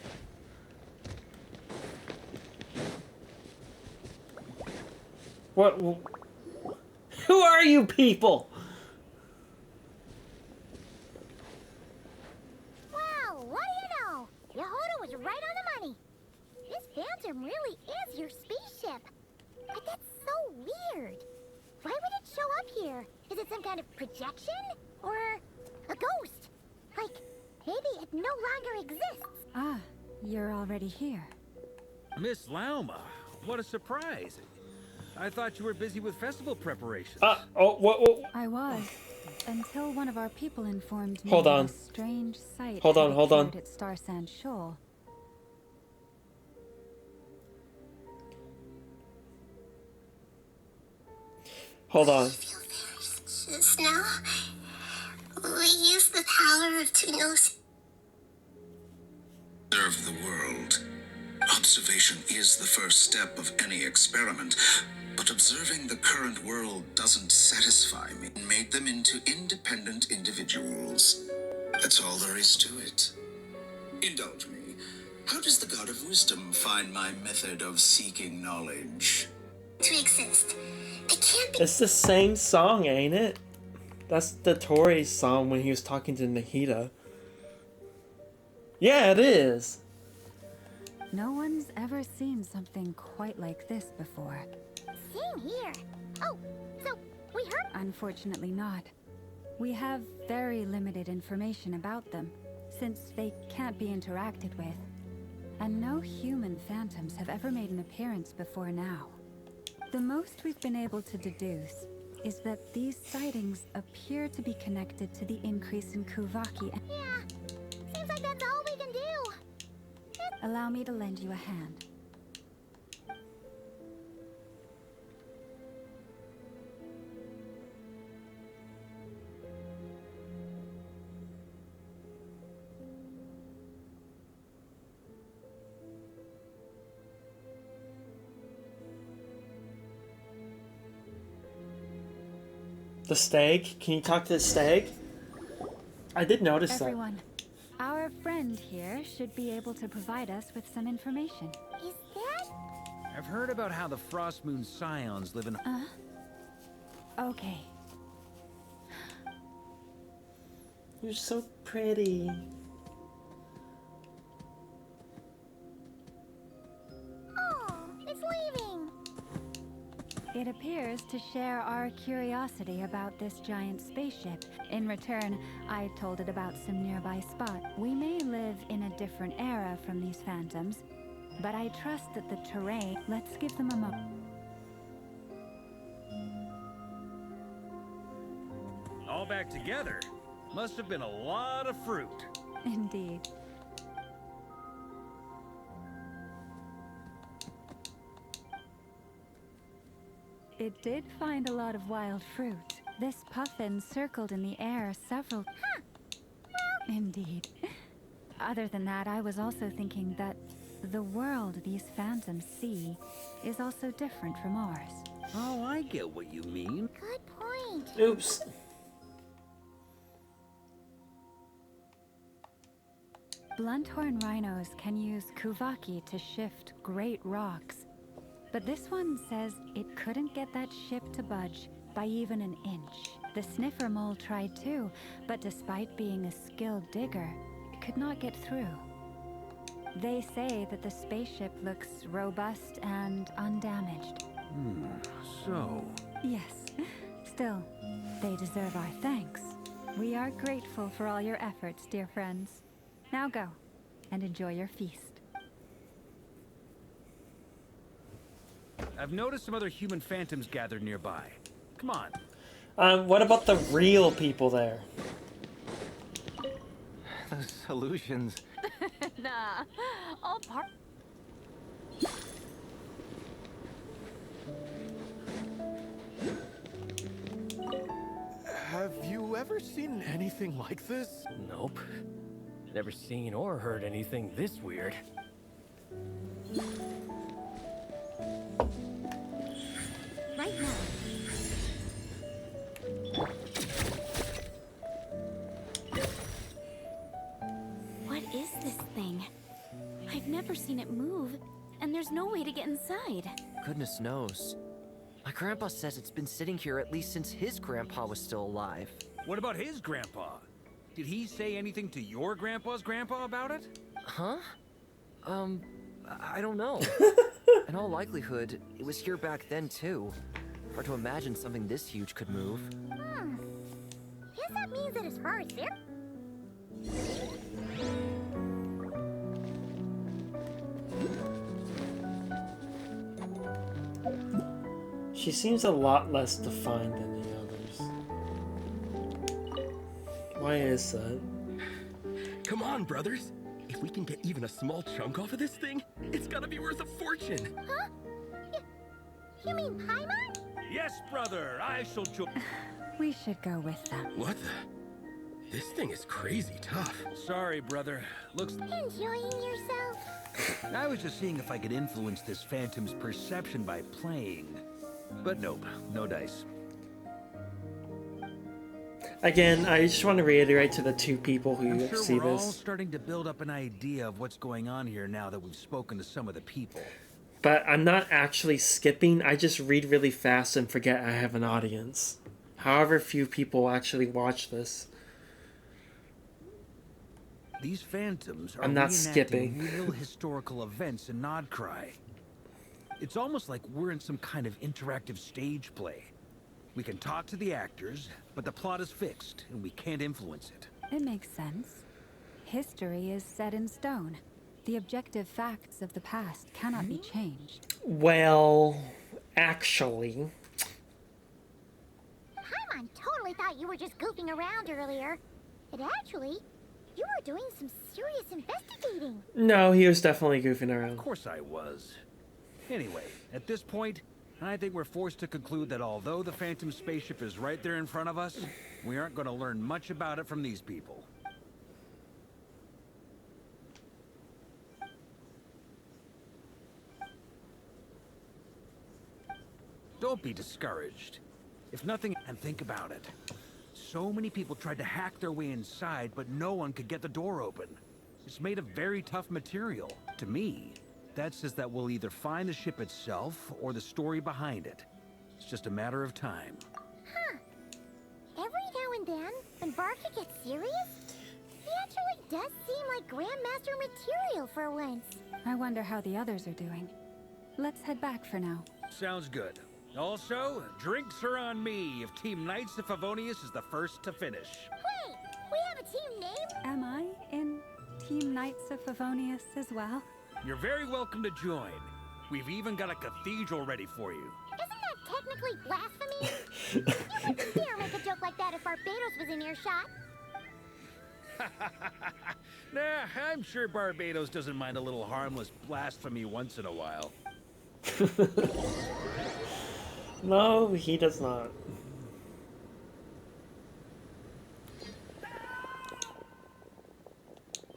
What? Who are you people? Wow, what do you know? Yehoda was right on the money. This phantom really is your spaceship. But that's so weird. Why would it show up here? Is it some kind of projection? Or a ghost? Like, maybe it no longer exists. Ah, you're already here. Miss Lauma, what a surprise. I thought you were busy with festival preparations. What? I was, until one of our people informed me Hold that on. a strange sight Hold on, had hold on. appeared at Star Sand Shoal. Hold on. Just now, we use the power of Tunos. Observe the world. Observation is the first step of any experiment, but observing the current world doesn't satisfy me. It made them into independent individuals. That's all there is to it. Indulge me. How does the God of Wisdom find my method of seeking knowledge? To exist. They can't be. It's the same song, ain't it? That's the Tori's song when he was talking to Nahida. Yeah, it is. No one's ever seen something quite like this before. Same here. Oh, so we heard. Unfortunately not. We have very limited information about them, since they can't be interacted with. And no human phantoms have ever made an appearance before now. The most we've been able to deduce is that these sightings appear to be connected to the increase in Kuvaki. Yeah, seems like that's all we can do. Allow me to lend you a hand. The stag? Can you talk to the stag? I did notice that. Everyone, our friend here should be able to provide us with some information. Is that? I've heard about how the Frost Moon Scions live in... Okay. You're so pretty. Oh, it's leaving. It appears to share our curiosity about this giant spaceship. In return, I told it about some nearby spot. We may live in a different era from these phantoms, but I trust that the terrain... Let's give them a moment. All back together. Must have been a lot of fruit. Indeed. It did find a lot of wild fruit. This puffin circled in the air several... Indeed. Other than that, I was also thinking that the world these phantoms see is also different from ours. Oh, I get what you mean. Good point. Oops. Blunthorn rhinos can use Kuvaki to shift great rocks. But this one says it couldn't get that ship to budge by even an inch. The sniffer mole tried too, but despite being a skilled digger, it could not get through. They say that the spaceship looks robust and undamaged. So... Yes. Still, they deserve our thanks. We are grateful for all your efforts, dear friends. Now go, and enjoy your feast. I've noticed some other human phantoms gathered nearby. Come on. What about the real people there? Those illusions. Nah, all part. Have you ever seen anything like this? Nope. Never seen or heard anything this weird. Right now. What is this thing? I've never seen it move, and there's no way to get inside. Goodness knows. My grandpa says it's been sitting here at least since his grandpa was still alive. What about his grandpa? Did he say anything to your grandpa's grandpa about it? Huh? I don't know. In all likelihood, it was here back then too. Hard to imagine something this huge could move. Guess that means that as far as there. She seems a lot less defined than the others. Why is that? Come on, brothers. If we can get even a small chunk off of this thing, it's gotta be worth a fortune. Huh? You mean Paimon? Yes, brother. I shall join. We should go with them. What the? This thing is crazy tough. Sorry, brother. Looks... Enjoying yourself? I was just seeing if I could influence this phantom's perception by playing. But nope, no dice. Again, I just want to reiterate to the two people who I'm sure see we're all this. starting to build up an idea of what's going on here now that we've spoken to some of the people. But I'm not actually skipping, I just read really fast and forget I have an audience. However few people actually watch this. These phantoms are I'm not reenacting skipping. real historical events in Nod-Krai. It's almost like we're in some kind of interactive stage play. We can talk to the actors, but the plot is fixed, and we can't influence it. It makes sense. History is set in stone. The objective facts of the past cannot be changed. Well, actually... Paimon totally thought you were just goofing around earlier. But actually, you were doing some serious investigating. No, he was definitely goofing around. Of course I was. Anyway, at this point, I think we're forced to conclude that although the Phantom spaceship is right there in front of us, we aren't going to learn much about it from these people. Don't be discouraged. If nothing, and think about it. So many people tried to hack their way inside, but no one could get the door open. It's made of very tough material. To me, that says that we'll either find the ship itself or the story behind it. It's just a matter of time. Huh. Every now and then, when Varka gets serious, he actually does seem like Grandmaster material for once. I wonder how the others are doing. Let's head back for now. Sounds good. Also, drinks are on me if Team Knights of Favonius is the first to finish. Wait, we have a team name? Am I in Team Knights of Favonius as well? You're very welcome to join. We've even got a cathedral ready for you. Isn't that technically blasphemy? You wouldn't dare make a joke like that if Barbados was in earshot. Nah, I'm sure Barbados doesn't mind a little harmless blasphemy once in a while. No, he does not.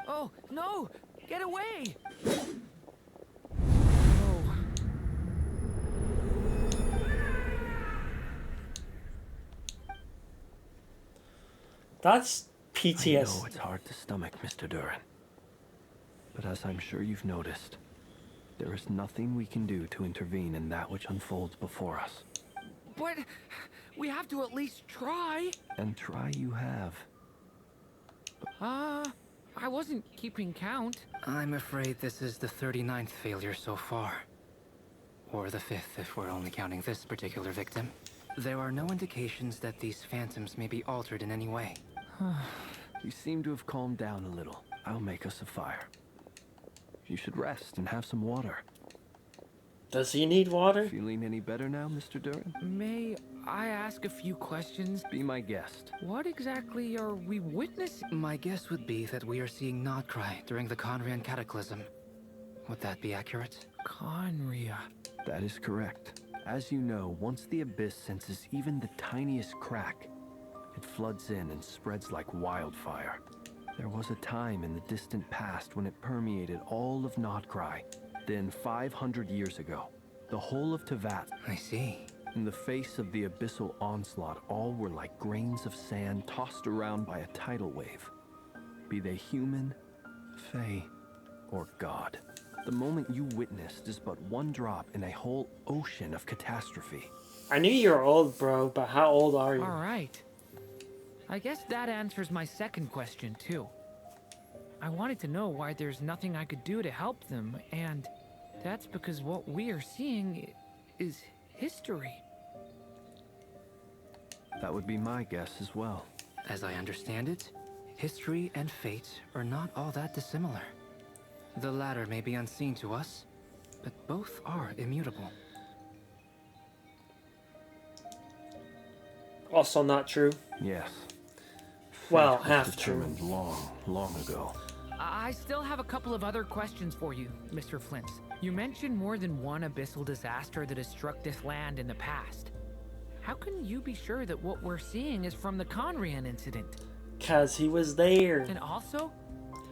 Oh, no! Get away! That's I PTS. know it's hard to stomach, Mr. Duran. But as I'm sure you've noticed, there is nothing we can do to intervene in that which unfolds before us. But we have to at least try. And try you have. I wasn't keeping count. I'm afraid this is the 39th failure so far. Or the 5th if we're only counting this particular victim. There are no indications that these phantoms may be altered in any way. You seem to have calmed down a little. I'll make us a fire. You should rest and have some water. Does he need water? Feeling any better now, Mr. Duran? May I ask a few questions? Be my guest. What exactly are we witnessing? My guess would be that we are seeing Nod-Krai during the Conrian Cataclysm. Would that be accurate? Conria. That is correct. As you know, once the Abyss senses even the tiniest crack, it floods in and spreads like wildfire. There was a time in the distant past when it permeated all of Nod-Krai. Then 500 years ago, the whole of Teyvat. I see. In the face of the abyssal onslaught, all were like grains of sand tossed around by a tidal wave. Be they human, Fae, or God. The moment you witnessed is but one drop in a whole ocean of catastrophe. I knew you were old, bro, but how old are you? All right. I guess that answers my second question, too. I wanted to know why there's nothing I could do to help them, and that's because what we are seeing is history. That would be my guess as well. As I understand it, history and fate are not all that dissimilar. The latter may be unseen to us, but both are immutable. Also not true. Yes. Well, Fate was half true. determined long ago. I still have a couple of other questions for you, Mr. Flint. You mentioned more than one abyssal disaster that has struck this land in the past. How can you be sure that what we're seeing is from the Conrian incident? 'Cause he was there. And also,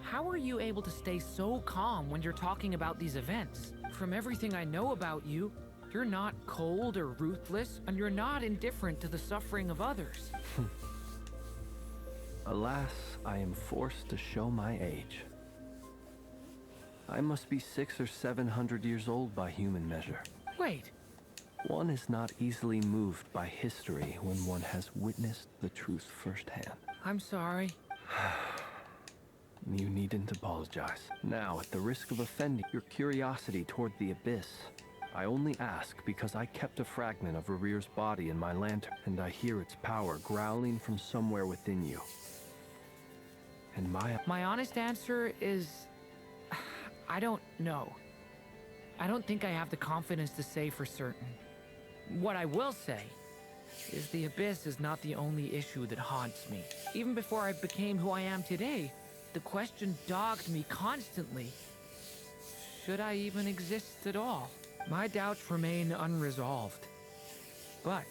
how are you able to stay so calm when you're talking about these events? From everything I know about you, you're not cold or ruthless, and you're not indifferent to the suffering of others. Alas, I am forced to show my age. I must be 600 or 700 years old by human measure. Wait. One is not easily moved by history when one has witnessed the truth firsthand. I'm sorry. You needn't apologize. Now, at the risk of offending your curiosity toward the abyss, I only ask because I kept a fragment of Rarir's body in my lantern, and I hear its power growling from somewhere within you. And My honest answer is... I don't know. I don't think I have the confidence to say for certain. What I will say is the abyss is not the only issue that haunts me. Even before I became who I am today, the question dogged me constantly. Should I even exist at all? My doubts remain unresolved. But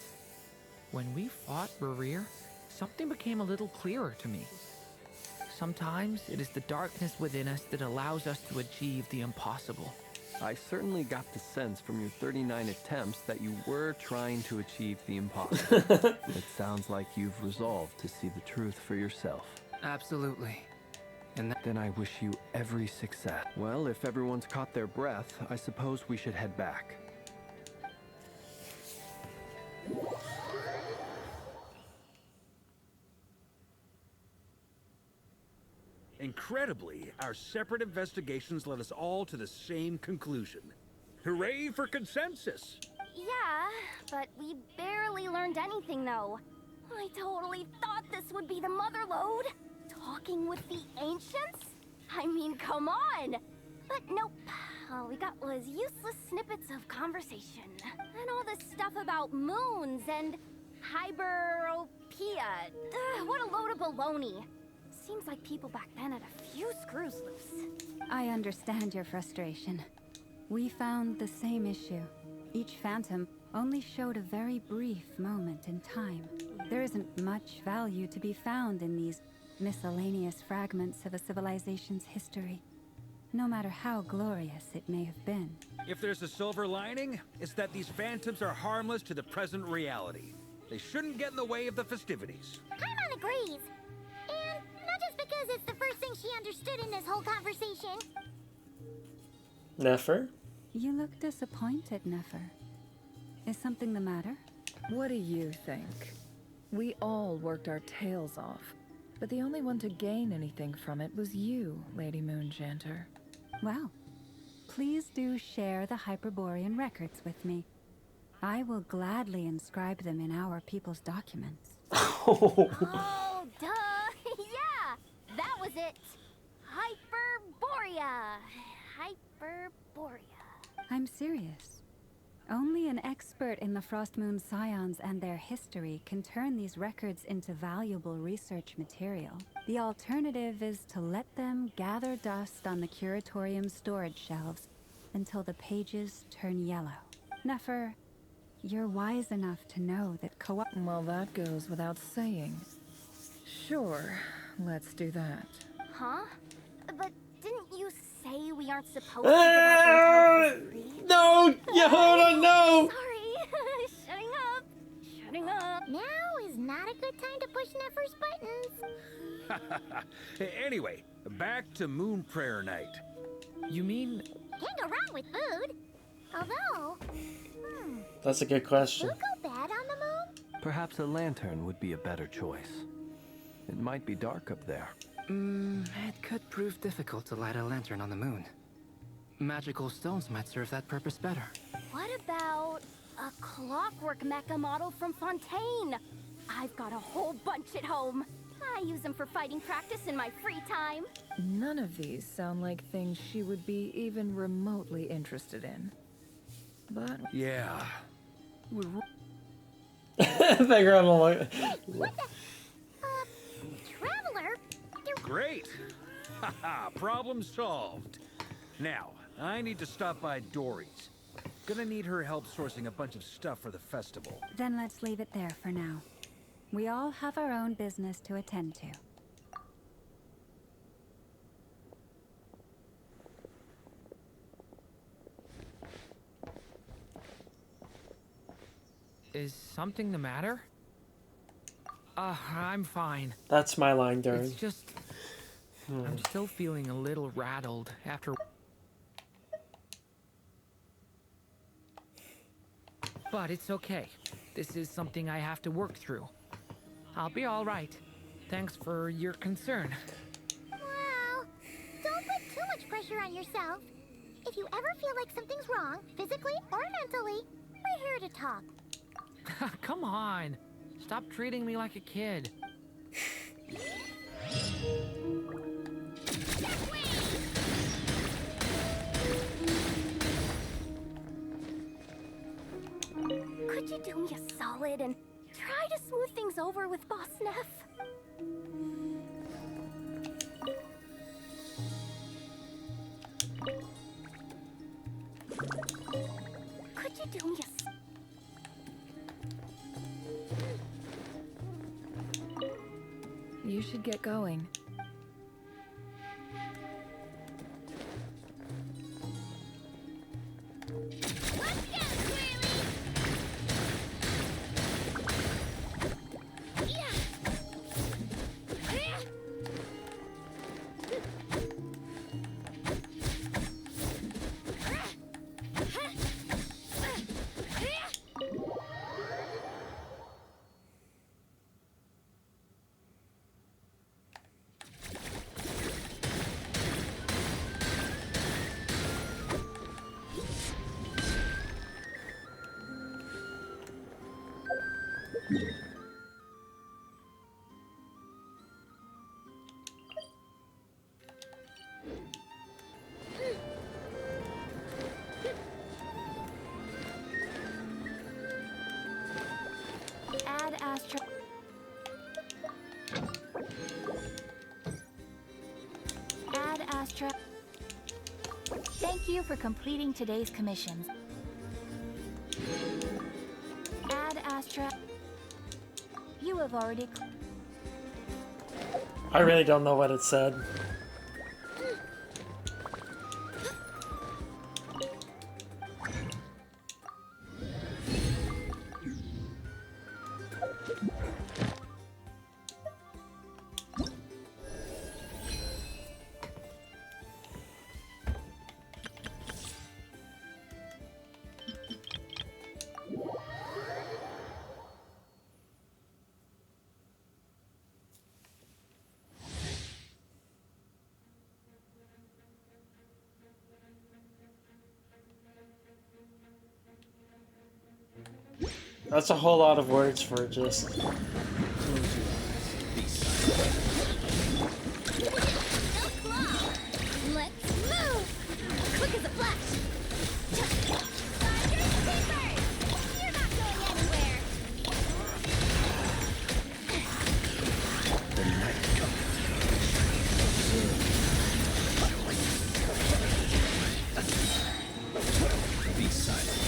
when we fought Rarir, something became a little clearer to me. Sometimes it is the darkness within us that allows us to achieve the impossible. I certainly got the sense from your 39 attempts that you were trying to achieve the impossible. It sounds like you've resolved to see the truth for yourself. Absolutely. And then I wish you every success. Well, if everyone's caught their breath, I suppose we should head back. Incredibly, our separate investigations led us all to the same conclusion. Hooray for consensus! Yeah, but we barely learned anything, though. I totally thought this would be the mother lode. Talking with the ancients? I mean, come on! But nope. All we got was useless snippets of conversation. And all this stuff about moons and hyperopia. What a load of baloney. Seems like people back then had a few screws loose. I understand your frustration. We found the same issue. Each phantom only showed a very brief moment in time. There isn't much value to be found in these miscellaneous fragments of a civilization's history, no matter how glorious it may have been. If there's a silver lining, it's that these phantoms are harmless to the present reality. They shouldn't get in the way of the festivities. Paimon agrees. And not just because it's the first thing she understood in this whole conversation. Nefer? You look disappointed, Nefer. Is something the matter? What do you think? We all worked our tails off, but the only one to gain anything from it was you, Lady Moonjanter. Well, please do share the Hyperborean records with me. I will gladly inscribe them in our people's documents. Oh, duh! Yeah! That was it! Hyperborea! Hyperborea. I'm serious. Only an expert in the Frostmoon Scions and their history can turn these records into valuable research material. The alternative is to let them gather dust on the Curatorium's storage shelves until the pages turn yellow. Nefer, you're wise enough to know that Well, that goes without saying. Sure, let's do that. Huh? But didn't you say we aren't supposed to give out intel? No! Yehuda, no! Sorry. Shutting up. Shutting up. Now is not a good time to push Nefer's buttons. Anyway, back to Moon Prayer Night. You mean... Can't go wrong with food. Although... That's a good question. Food go bad on the moon? Perhaps a lantern would be a better choice. It might be dark up there. It could prove difficult to light a lantern on the moon. Magical stones might serve that purpose better. What about a clockwork mecha model from Fontaine? I've got a whole bunch at home. I use them for fighting practice in my free time. None of these sound like things she would be even remotely interested in. But... Yeah. Figure out like... What the... Traveler? Great! Haha, problem solved. Now, I need to stop by Dory's. Gonna need her help sourcing a bunch of stuff for the festival. Then let's leave it there for now. We all have our own business to attend to. Is something the matter? I'm fine. That's my line, Darren. It's just... I'm still feeling a little rattled after... But it's okay. This is something I have to work through. I'll be all right. Thanks for your concern. Well, don't put too much pressure on yourself. If you ever feel like something's wrong, physically or mentally, we're here to talk. Come on. Stop treating me like a kid. Could you do me a solid and try to smooth things over with Boss Neff? Could you do me a... You should get going. Add Astra... Add Astra... Thank you for completing today's commissions. Add Astra... You have already... I really don't know what it said. That's a whole lot of words for just... Let's move! Quick as a flash! Flyers, papers! You're not going anywhere! The night comes. Be silent.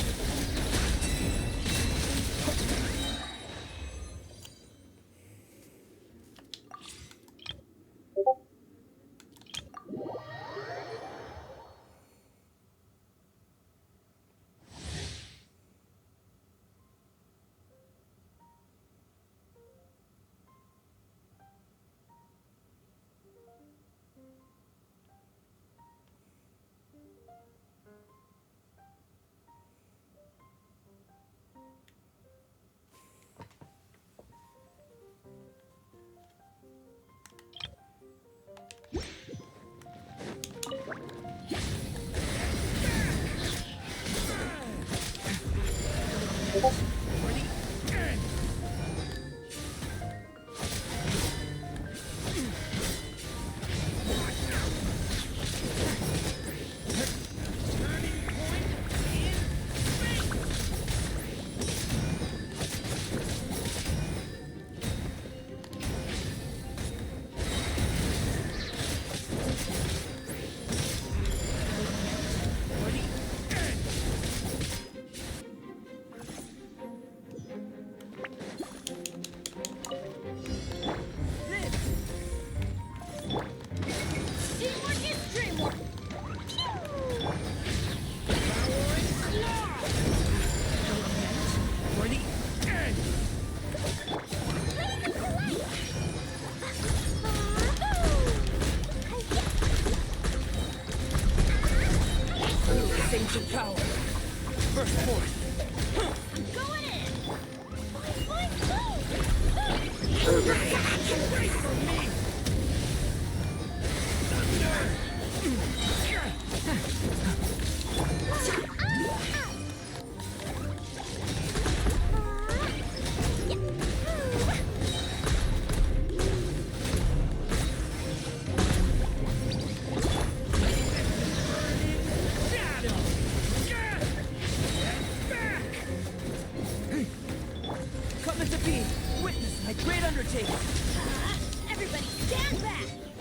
Ancient power. First force. Going in! Away from me! Coming to be! Witness my great undertaking! Everybody stand back!